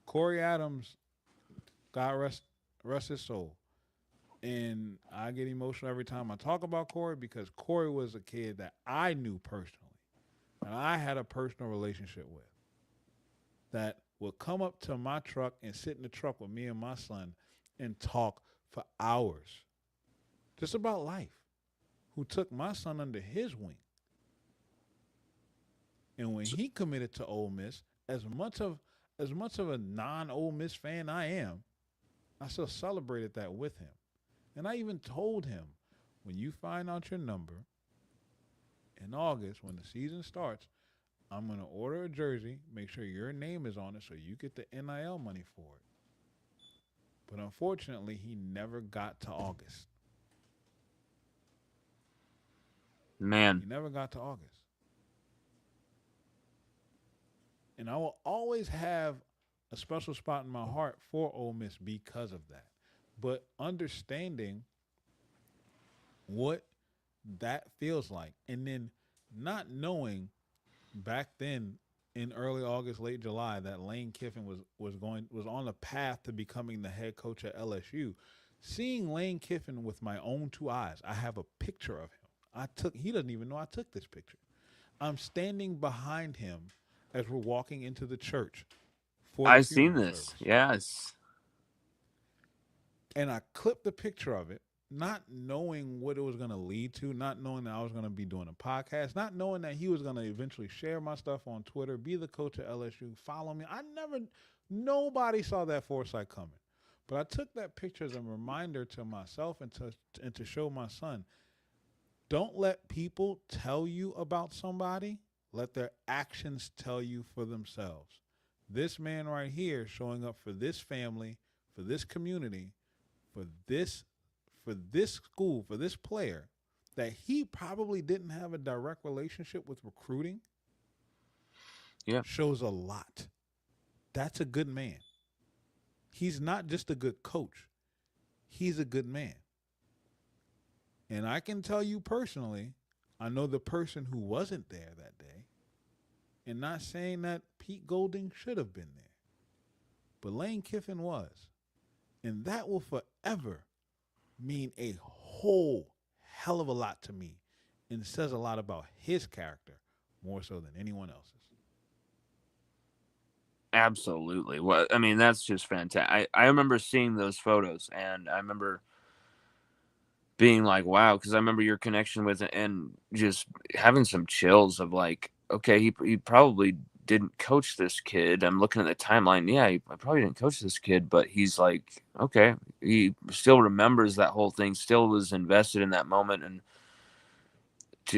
Corey Adams, God rest his soul. And I get emotional every time I talk about Corey, because Corey was a kid that I knew personally, and I had a personal relationship with, that would come up to my truck and sit in the truck with me and my son and talk for hours just about life, who took my son under his wing. And when he committed to Ole Miss, as much of a non-Ole Miss fan I am, I still celebrated that with him. And I even told him, when you find out your number in August, when the season starts, I'm going to order a jersey, make sure your name is on it so you get the NIL money for it. But unfortunately, he never got to August. Man, He never got to August. And I will always have a special spot in my heart for Ole Miss because of that. But understanding what that feels like, and then not knowing back then in early August, late July, that Lane Kiffin was on the path to becoming the head coach at LSU. Seeing Lane Kiffin with my own two eyes, I have a picture of him. He doesn't even know I took this picture. I'm standing behind him as we're walking into the church for the I've seen funeral this. service. Yes. And I clipped the picture of it, not knowing what it was going to lead to, not knowing that I was going to be doing a podcast, not knowing that he was going to eventually share my stuff on Twitter, be the coach at LSU, follow me. Nobody saw that foresight coming. But I took that picture as a reminder to myself and to show my son, don't let people tell you about somebody. Let their actions tell you for themselves. This man right here showing up for this family, for this community, for this school, for this player that he probably didn't have a direct relationship with recruiting, shows a lot. That's a good man. He's not just a good coach. He's a good man. And I can tell you personally, I know the person who wasn't there that day, and not saying that Pete Golding should have been there, but Lane Kiffin was. And that will forever mean a whole hell of a lot to me, and says a lot about his character more so than anyone else's. Absolutely. Well, I mean, that's just fantastic. I remember seeing those photos, and I remember being like, wow, because I remember your connection with it and just having some chills of like, okay, he probably didn't coach this kid. I'm looking at the timeline. Yeah, I probably didn't coach this kid, but he's like, okay, he still remembers that whole thing, still was invested in that moment. And,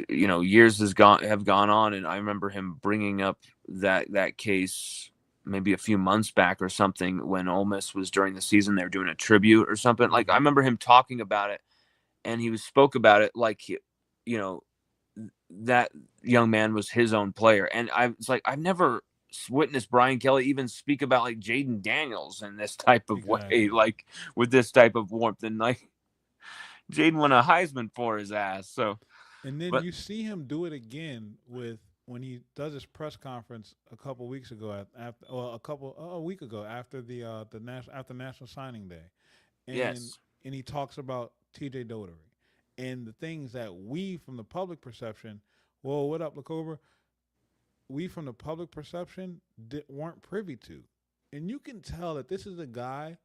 years have gone on. And I remember him bringing up that case maybe a few months back or something when Ole Miss was during the season, they were doing a tribute or something. Like, I remember him talking about it, and he spoke about it like, that young man was his own player. And I was like, I've never witnessed Brian Kelly even speak about like Jaden Daniels in this type of way, like with this type of warmth. And like, Jaden won a Heisman for his ass. So, and then you see him do it again when he does his press conference a couple weeks ago a week ago after the National Signing Day, and he talks about T.J. Dotery and the things that we from the public perception, well, what up, LaCobra? We from the public perception weren't privy to, and you can tell that this is a guy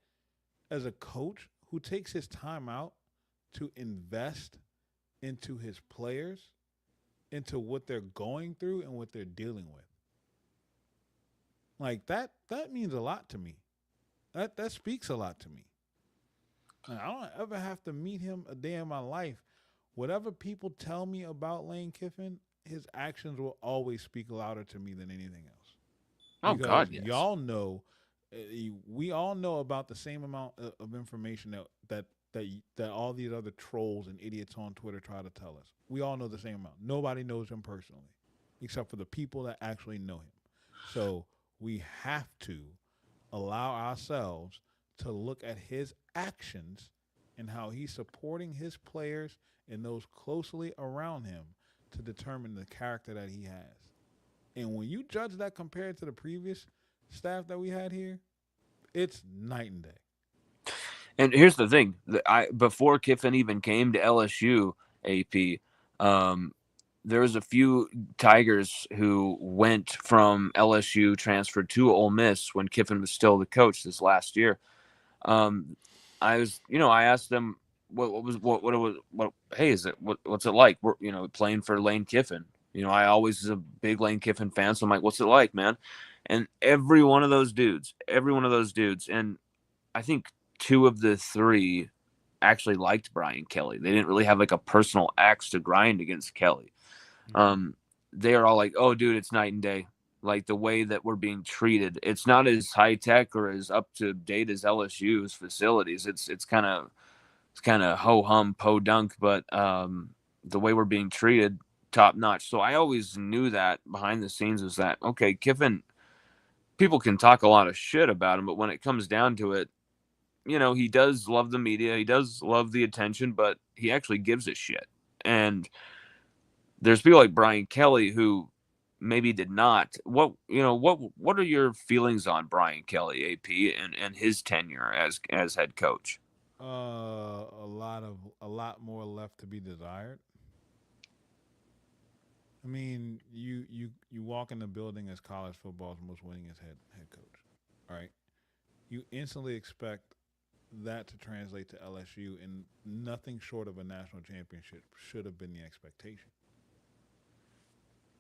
as a coach who takes his time out to invest into his players, into what they're going through and what they're dealing with. Like that means a lot to me. That speaks a lot to me. Like, I don't ever have to meet him a day in my life. Whatever people tell me about Lane Kiffin, his actions will always speak louder to me than anything else. Oh, God, yes. Y'all know, we all know about the same amount of information that all these other trolls and idiots on Twitter try to tell us. We all know the same amount. Nobody knows him personally, except for the people that actually know him. So we have to allow ourselves to look at his actions and how he's supporting his players and those closely around him to determine the character that he has. And when you judge that compared to the previous staff that we had here, it's night and day. And here's the thing: before Kiffin even came to LSU, AP, there was a few Tigers who went from LSU, transferred to Ole Miss when Kiffin was still the coach this last year. I asked them hey, what's it like? We're, playing for Lane Kiffin. I always was a big Lane Kiffin fan, so I'm like, what's it like, man? And every one of those dudes, and I think 2 of the 3 actually liked Brian Kelly. They didn't really have like a personal axe to grind against Kelly. They are all like, oh, dude, it's night and day. like the way that we're being treated. It's not as high tech or as up to date as LSU's facilities. It's kind of ho hum po dunk, but the way we're being treated, top notch. So I always knew that behind the scenes was that, okay, Kiffin, people can talk a lot of shit about him, but when it comes down to it, you know, he does love the media, he does love the attention, but he actually gives a shit. And there's people like Brian Kelly who maybe did not. What are your feelings on Brian Kelly, AP, and his tenure as head coach? A lot more left to be desired. I mean, you walk in the building as college football's most winningest head coach, right? You instantly expect that to translate to LSU, and nothing short of a national championship should have been the expectation.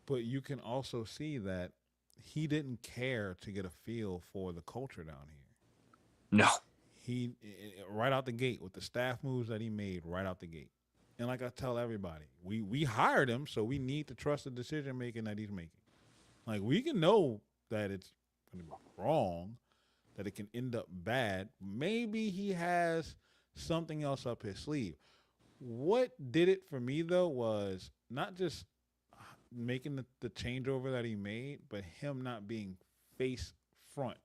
But you can also see that he didn't care to get a feel for the culture down here. No. He right out the gate with the staff moves that he made right out the gate. And like I tell everybody, we hired him, so we need to trust the decision making that he's making. Like, we can know that it's going to be wrong, that it can end up bad. Maybe he has something else up his sleeve. What did it for me, though, was not just making the changeover that he made, but him not being front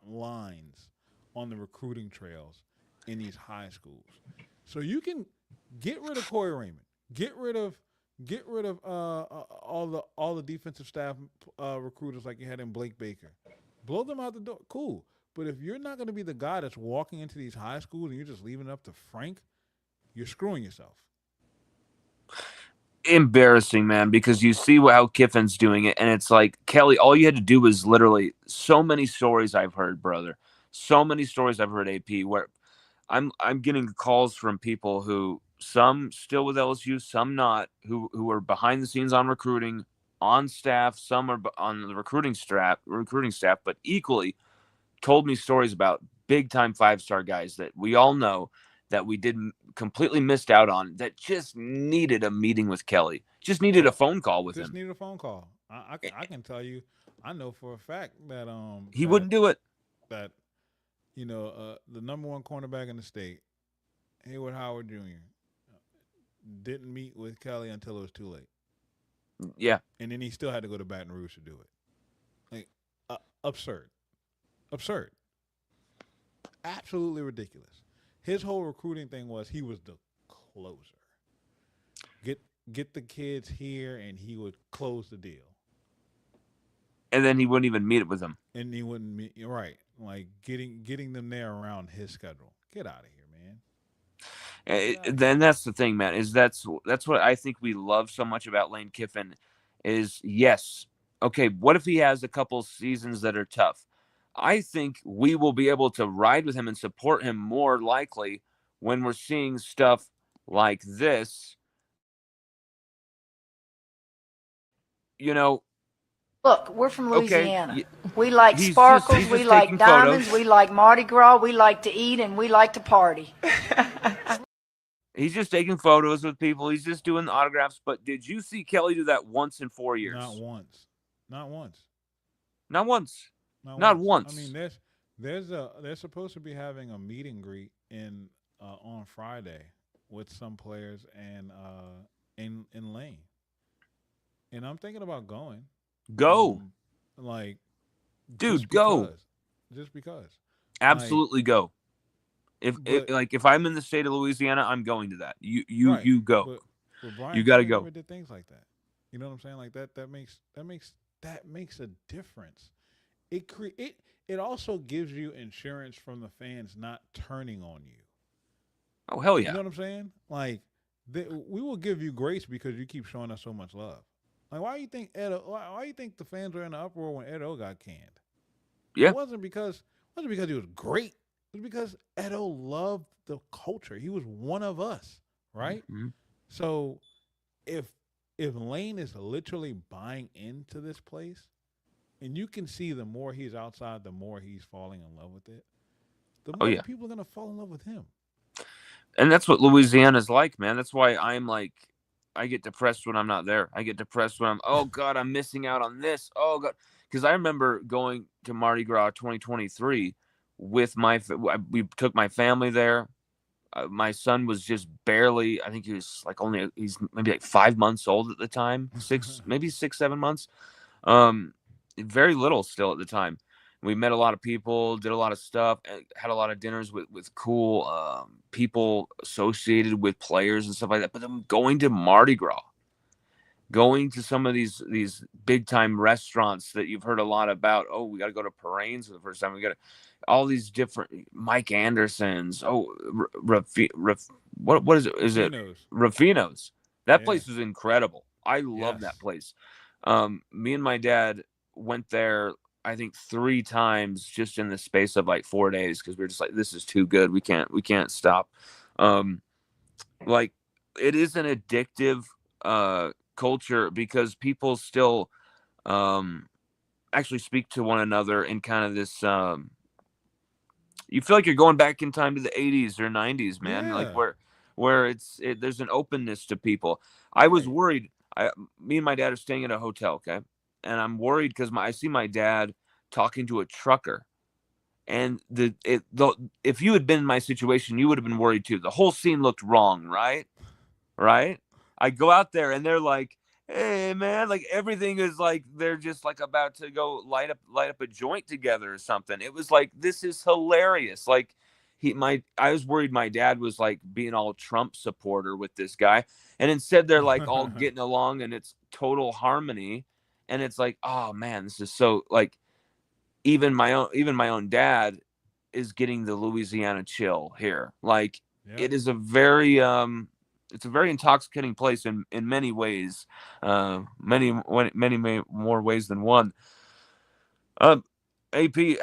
lines on the recruiting trails in these high schools. So you can get rid of Corey Raymond, get rid of all the defensive staff recruiters like you had in Blake Baker, blow them out the door. Cool. But if you're not going to be the guy that's walking into these high schools and you're just leaving it up to Frank, you're screwing yourself. Embarrassing, man, because you see how Kiffin's doing it, and it's like, Kelly, all you had to do was literally so many stories I've heard, brother. So many stories I've heard, AP, where I'm getting calls from people who, some still with LSU, some not, who are behind the scenes on recruiting, on staff, some are on the recruiting staff, but equally told me stories about big time 5-star guys that we all know that we didn't completely missed out on, that just needed a meeting with Kelly, just needed a phone call with him. Just needed a phone call. I can tell you, I know for a fact that he wouldn't do it. That the number one cornerback in the state, Hayward Howard Jr., didn't meet with Kelly until it was too late. Yeah, and then he still had to go to Baton Rouge to do it. Like, absurd, absolutely ridiculous. His whole recruiting thing was he was the closer. Get the kids here, and he would close the deal. And then he wouldn't even meet it with them. And he wouldn't meet, right? Like getting them there around his schedule. Get out of here, man. Then that's the thing, man. Is that's what I think we love so much about Lane Kiffin. Is yes, okay. What if he has a couple seasons that are tough? I think we will be able to ride with him and support him more likely when we're seeing stuff like this. Look, we're from Louisiana. Okay. We like He's sparkles, just we like taking diamonds, photos. we like Mardi Gras, we like to eat, and we like to party. He's just taking photos with people. He's just doing autographs. But did you see Kelly do that once in 4 years? Not once. Not once. I mean, they're supposed to be having a meet and greet on Friday with some players and in Lane, and I'm thinking about going. Go, Dude, go. Just because. Absolutely go. If I'm in the state of Louisiana, I'm going to that. You go. But Brian, you got to go. Never did things like that. You know what I'm saying? Like that makes a difference. It also gives you insurance from the fans not turning on you. Oh, hell yeah. You know what I'm saying? Like, we will give you grace because you keep showing us so much love. Like, why do you think the fans were in the uproar when Edo got canned? Yeah. It wasn't because he was great. It was because Edo loved the culture. He was one of us, right? Mm-hmm. So if Lane is literally buying into this place, and you can see the more he's outside, the more he's falling in love with it, the more people are going to fall in love with him. And that's what Louisiana's like, man. That's why I'm like, I get depressed when I'm not there. I get depressed when oh God, I'm missing out on this. Oh God. because I remember going to Mardi Gras 2023 with we took my family there. My son was just barely, I think he was like he's maybe like 5 months old at the time, maybe 6, 7 months. Um, very little still at the time. We met a lot of people, did a lot of stuff, and had a lot of dinners with cool people associated with players and stuff like that. But then going to Mardi Gras, going to some of these big time restaurants that you've heard a lot about. Oh, we got to go to Paraines for the first time. We got to all these different Mike Andersons. Oh, what is it? Is it Finos. Rafino's? That Yeah. place was incredible. I love that Yes. place. Me and my dad went there. I think 3 times just in the space of like 4 days because we were just like, this is too good. We can't stop. Um, like it is an addictive culture because people still um actually speak to one another in kind of this you feel like you're going back in time to the 80s or 90s, man, like Yeah. where there's an openness to people. I was Right. worried. Me and my dad are staying at a hotel, okay, and I'm worried because I see my dad talking to a trucker, and if you had been in my situation you would have been worried too. The whole scene looked wrong, right? I go out there and they're like, "Hey, man!" Like everything is like they're just like about to go light up a joint together or something. It was like this is hilarious. Like I was worried my dad was like being all Trump supporter with this guy, and instead they're like all getting along and it's total harmony, and it's like, oh man, this is so like even my own dad is getting the Louisiana chill here. Like Yep. it is a very it's a very intoxicating place in many ways, many more ways than one. Um, AP,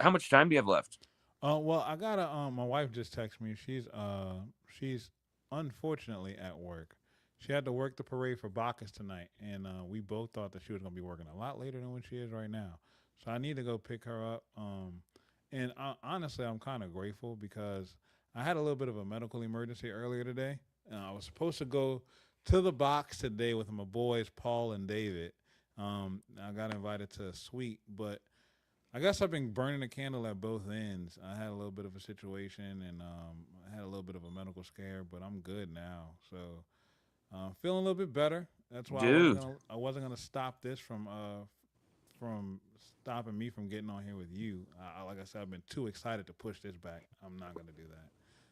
how much time do you have left? Well, I gotta. My wife just texted me. She's unfortunately at work. She had to work the parade for Bacchus tonight, and we both thought that she was gonna be working a lot later than what she is right now. So I need to go pick her up. And honestly, I'm kind of grateful because I had a little bit of a medical emergency earlier today, and I was supposed to go to the box today with my boys Paul and David. I got invited to a suite, but I guess I've been burning the candle at both ends. I had a little bit of a situation, and I had a little bit of a medical scare, but I'm good now. So feeling a little bit better. That's why Dude, I wasn't gonna stop this from stopping me from getting on here with you. Like I said, I've been too excited to push this back. I'm not gonna do that.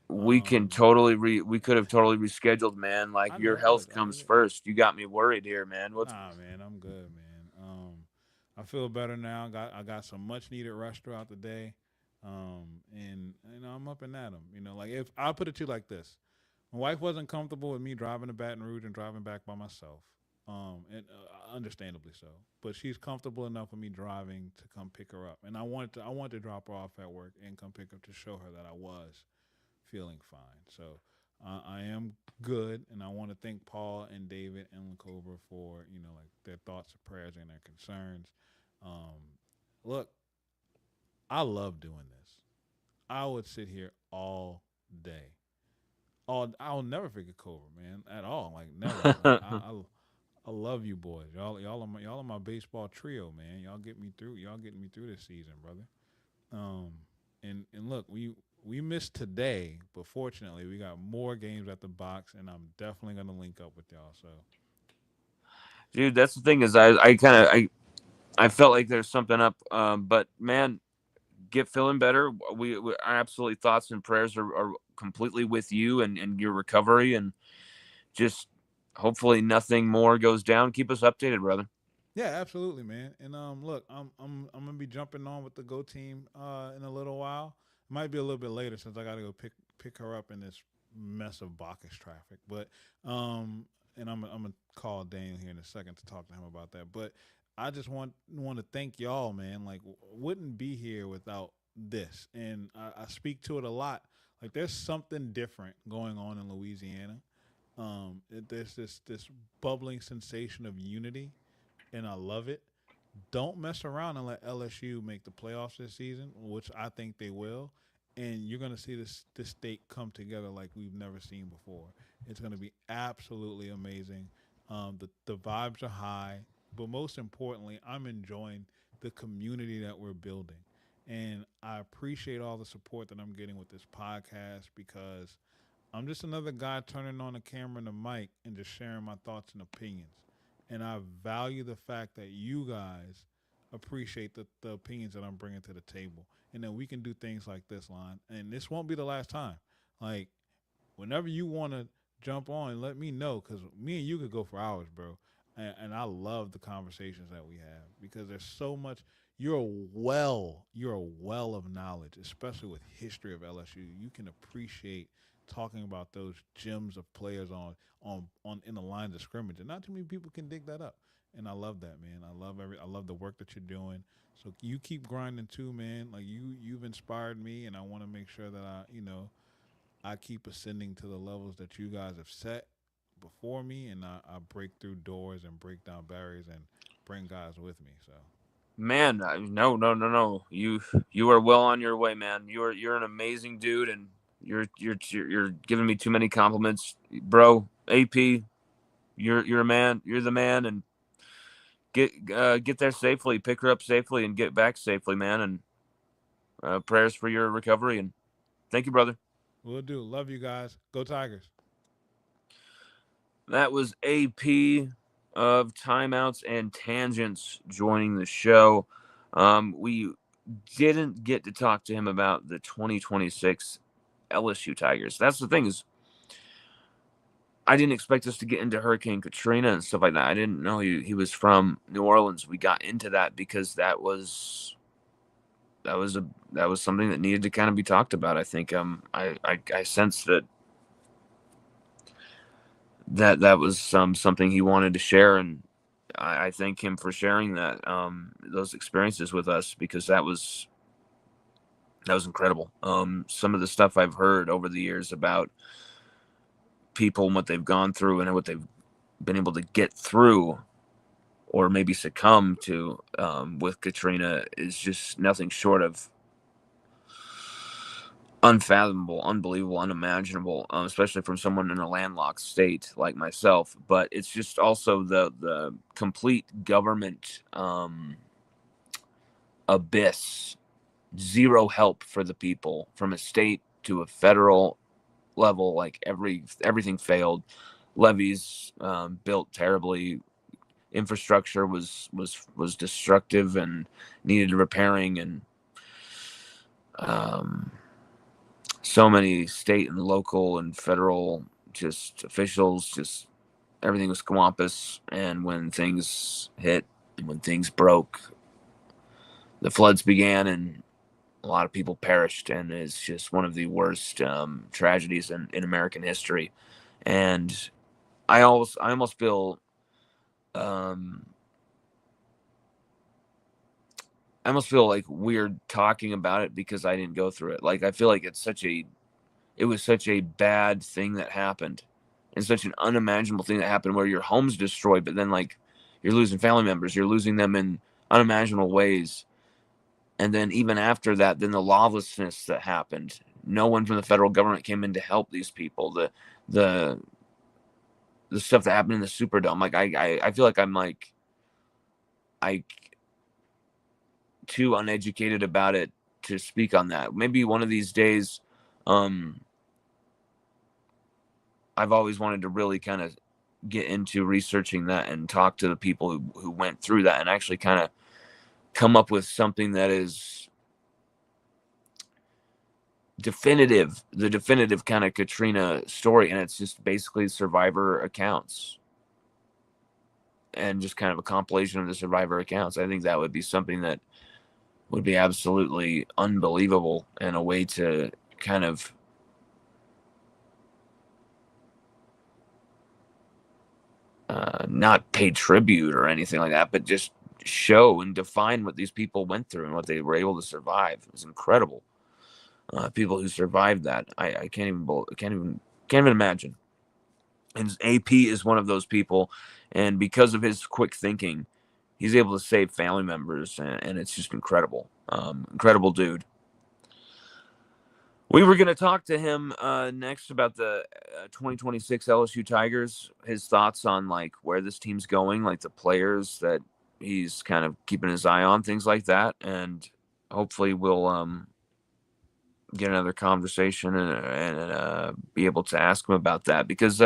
we could have totally rescheduled, man. Like I your know. health comes first. You got me worried here, man. What's Nah, man, I'm good, man. I feel better now. I got some much needed rest throughout the day, and I'm up and at 'em. Like if I'll put it to you like this, my wife wasn't comfortable with me driving to Baton Rouge and driving back by myself, and understandably so. But she's comfortable enough with me driving to come pick her up, and I wanted to drop her off at work and come pick her up to show her that I was feeling fine. So I am good, and I want to thank Paul and David and Lakova for like their thoughts, prayers, and their concerns. Um, Look, I love doing this. I would sit here all day. I'll never forget Cobra, man, at all. Like never. Like I love you boys. Y'all are my baseball trio, man. Y'all get me through. Y'all getting me through this season, brother. Um, and look, we missed today, but fortunately, we got more games at the box, and I'm definitely gonna link up with y'all. So dude? That's the thing is I felt like there's something up, but man, get feeling better. Our absolutely thoughts and prayers are completely with you and your recovery, and just hopefully nothing more goes down. Keep us updated, brother. yeah, absolutely, man. And look, I'm gonna be jumping on with the Go team in a little while. Might be a little bit later since I gotta go pick her up in this mess of Bacchus traffic. But and I'm gonna call Daniel here in a second to talk to him about that. But I just want to thank y'all, man. Like, wouldn't be here without this, and I speak to it a lot. Like, there's something different going on in Louisiana. There's this bubbling sensation of unity, and I love it. Don't mess around and let LSU make the playoffs this season, which I think they will. And you're going to see this state come together like we've never seen before. It's going to be absolutely amazing. The vibes are high, but most importantly, I'm enjoying the community that we're building. And I appreciate all the support that I'm getting with this podcast because I'm just another guy turning on the camera and the mic and just sharing my thoughts and opinions. And I value the fact that you guys appreciate the opinions that I'm bringing to the table. And then we can do things like this, Lonn. And this won't be the last time. Like, whenever you want to jump on, let me know because me and you could go for hours, bro. And I love the conversations that we have because there's so much. You're a well of knowledge, especially with history of LSU. You can appreciate talking about those gems of players on in the lines of scrimmage, and not too many people can dig that up. And I love that, man. I love the work that you're doing. So you keep grinding too, man. Like you've inspired me, and I want to make sure that I keep ascending to the levels that you guys have set before me, and I break through doors and break down barriers and bring guys with me. So, Man, no. You are well on your way, man. You're an amazing dude, and you're giving me too many compliments, bro. AP, you're a man. You're the man, and get there safely, pick her up safely, and get back safely, man. And prayers for your recovery, and thank you, brother. we'll do. Love you guys. Go Tigers. That was AP of Timeouts and Tangents joining the show. We didn't get to talk to him about the 2026 LSU Tigers. That's the thing is, I didn't expect us to get into Hurricane Katrina and stuff like that. I didn't know he was from New Orleans. We got into that because that was something that needed to kind of be talked about. I think I sensed that was something he wanted to share, and I thank him for sharing that those experiences with us because that was incredible. Some of the stuff I've heard over the years about people and what they've gone through and what they've been able to get through or maybe succumb to with Katrina is just nothing short of unfathomable, unbelievable, unimaginable, especially from someone in a landlocked state like myself. But it's just also the complete government abyss, zero help for the people from a state to a federal level. Like everything failed, levees built terribly, infrastructure was destructive and needed repairing, and so many state and local and federal just officials, just everything was swampus. And when things hit and when things broke, the floods began and a lot of people perished, and it's just one of the worst tragedies in American history. And I almost feel like weird talking about it because I didn't go through it. Like I feel like it was such a bad thing that happened, and such an unimaginable thing that happened where your home's destroyed, but then like you're losing family members, you're losing them in unimaginable ways. And then even after that, then the lawlessness that happened, no one from the federal government came in to help these people. The stuff that happened in the Superdome, like I feel like I too uneducated about it to speak on that. Maybe one of these days, I've always wanted to really kind of get into researching that and talk to the people who went through that and actually kind of come up with something that is the definitive kind of Katrina story. And it's just basically survivor accounts and just kind of a compilation of the survivor accounts. I think that would be something that would be absolutely unbelievable, and a way to kind of not pay tribute or anything like that, but just show and define what these people went through and what they were able to survive. It was incredible. People who survived that, I can't even imagine. And AP is one of those people, and because of his quick thinking, he's able to save family members, and it's just incredible. Incredible dude. We were going to talk to him next about the 2026 LSU Tigers, his thoughts on like where this team's going, like the players that he's kind of keeping his eye on things like that, and hopefully we'll get another conversation and be able to ask him about that, because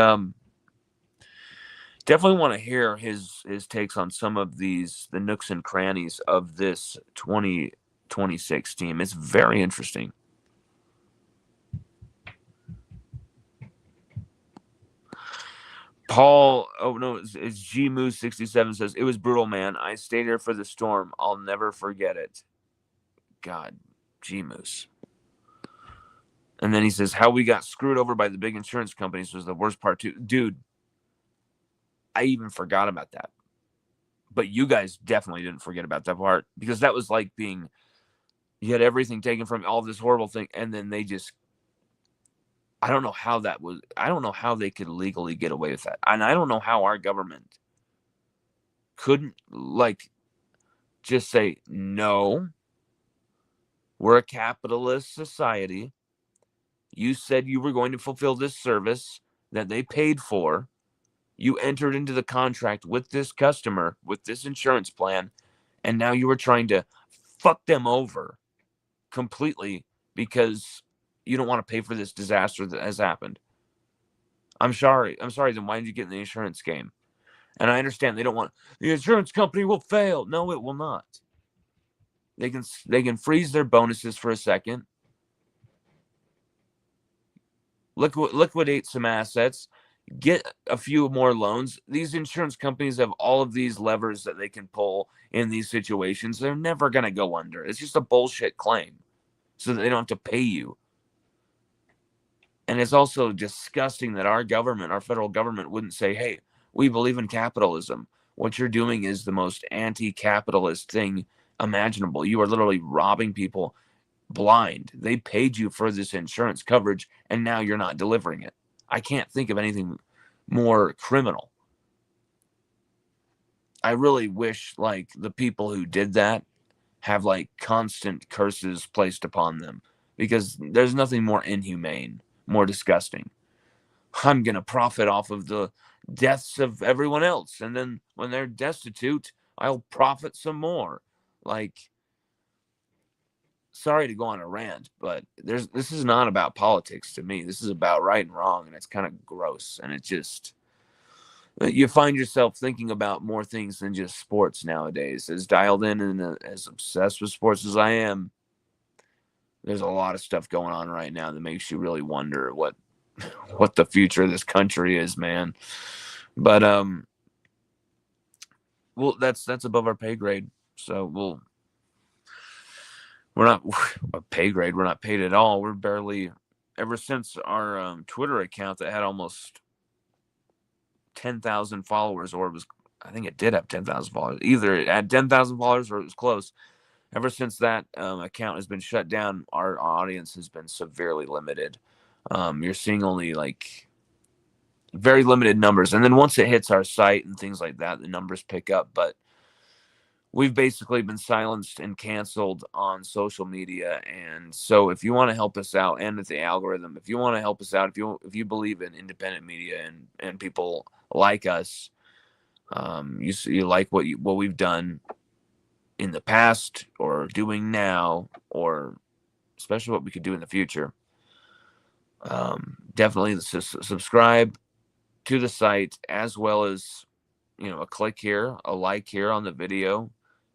definitely want to hear his takes on some of the nooks and crannies of this 2026 team. It's very interesting. Paul, oh no, it's G Moose 67 says, it was brutal, man. I stayed here for the storm. I'll never forget it. God, G Moose. And then he says, how we got screwed over by the big insurance companies was the worst part too. Dude, I even forgot about that. But you guys definitely didn't forget about that part, because that was like you had everything taken from all this horrible thing, and then they just, I don't know how they could legally get away with that. And I don't know how our government couldn't just say, no, we're a capitalist society. You said you were going to fulfill this service that they paid for. You entered into the contract with this customer, with this insurance plan, and now you were trying to fuck them over completely because you don't want to pay for this disaster that has happened. I'm sorry. Then why did you get in the insurance game? And I understand they don't want, the insurance company will fail. No, it will not. They can freeze their bonuses for a second, liquidate some assets, get a few more loans. These insurance companies have all of these levers that they can pull in these situations. They're never going to go under. It's just a bullshit claim so that they don't have to pay you. And it's also disgusting that our federal government wouldn't say, hey, we believe in capitalism. What you're doing is the most anti-capitalist thing imaginable. You are literally robbing people blind. They paid you for this insurance coverage, and now you're not delivering it. I can't think of anything more criminal. I really wish the people who did that have constant curses placed upon them, because there's nothing more inhumane, more disgusting. I'm going to profit off of the deaths of everyone else, and then when they're destitute, I'll profit some more. Sorry to go on a rant, but this is not about politics to me. This is about right and wrong, and it's kind of gross. And it just, you find yourself thinking about more things than just sports nowadays. As dialed in and as obsessed with sports as I am, there's a lot of stuff going on right now that makes you really wonder what the future of this country is, man. But well, that's above our pay grade. So we're not a pay grade. We're not paid at all. We're barely, ever since our Twitter account that had almost 10,000 followers, or I think it did have 10,000 followers. Either it had 10,000 followers or it was close. Ever since that account has been shut down, our audience has been severely limited. You're seeing only very limited numbers. And then once it hits our site and things like that, the numbers pick up. But we've basically been silenced and canceled on social media. And so if you want to help us out, and with the algorithm, if you want to help us out, if you believe in independent media and people like us, you like what we've done in the past or doing now, or especially what we could do in the future, definitely subscribe to the site, as well as a click here, a like here on the video.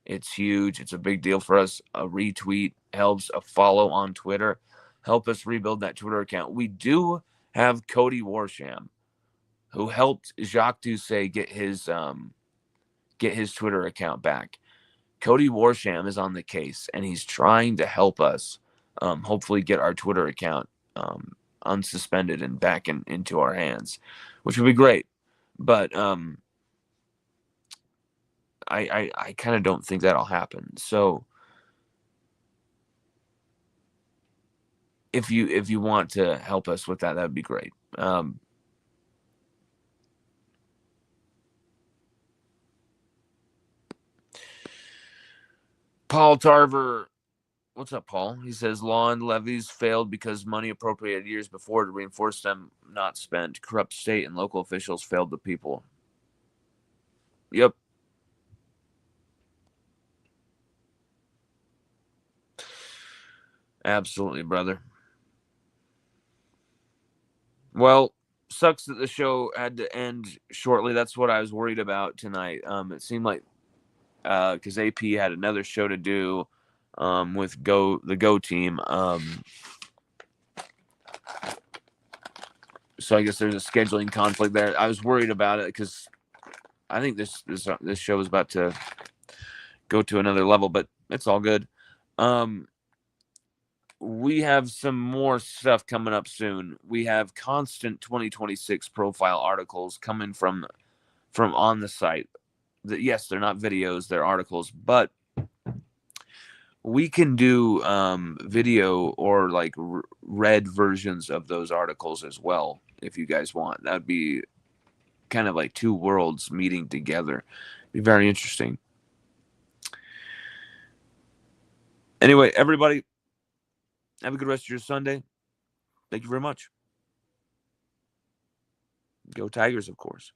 It's huge. It's a big deal for us. A retweet helps. A follow on Twitter help us rebuild that Twitter account. We do have Cody Warsham, who helped Jacques Doucet get his Twitter account back. Cody Warsham is on the case, and he's trying to help us hopefully get our Twitter account unsuspended and back into our hands, which would be great. But I kind of don't think that'll happen. So if you want to help us with that, would be great. Paul Tarver, what's up, Paul? He says Lonn levies failed because money appropriated years before to reinforce them not spent. Corrupt state and local officials failed the people. Yep. Absolutely, brother. Well, sucks that the show had to end shortly. That's what I was worried about tonight. It seemed like because AP had another show to do with the Go team. So I guess there's a scheduling conflict there. I was worried about it because I think this show is about to go to another level, but it's all good. We have some more stuff coming up soon. We have constant 2026 profile articles coming from on the site. Yes, they're not videos, they're articles, but we can do video or like read versions of those articles as well if you guys want. That'd be kind of like two worlds meeting together. Be very interesting. Anyway, everybody, have a good rest of your Sunday. Thank you very much. Go Tigers, of course.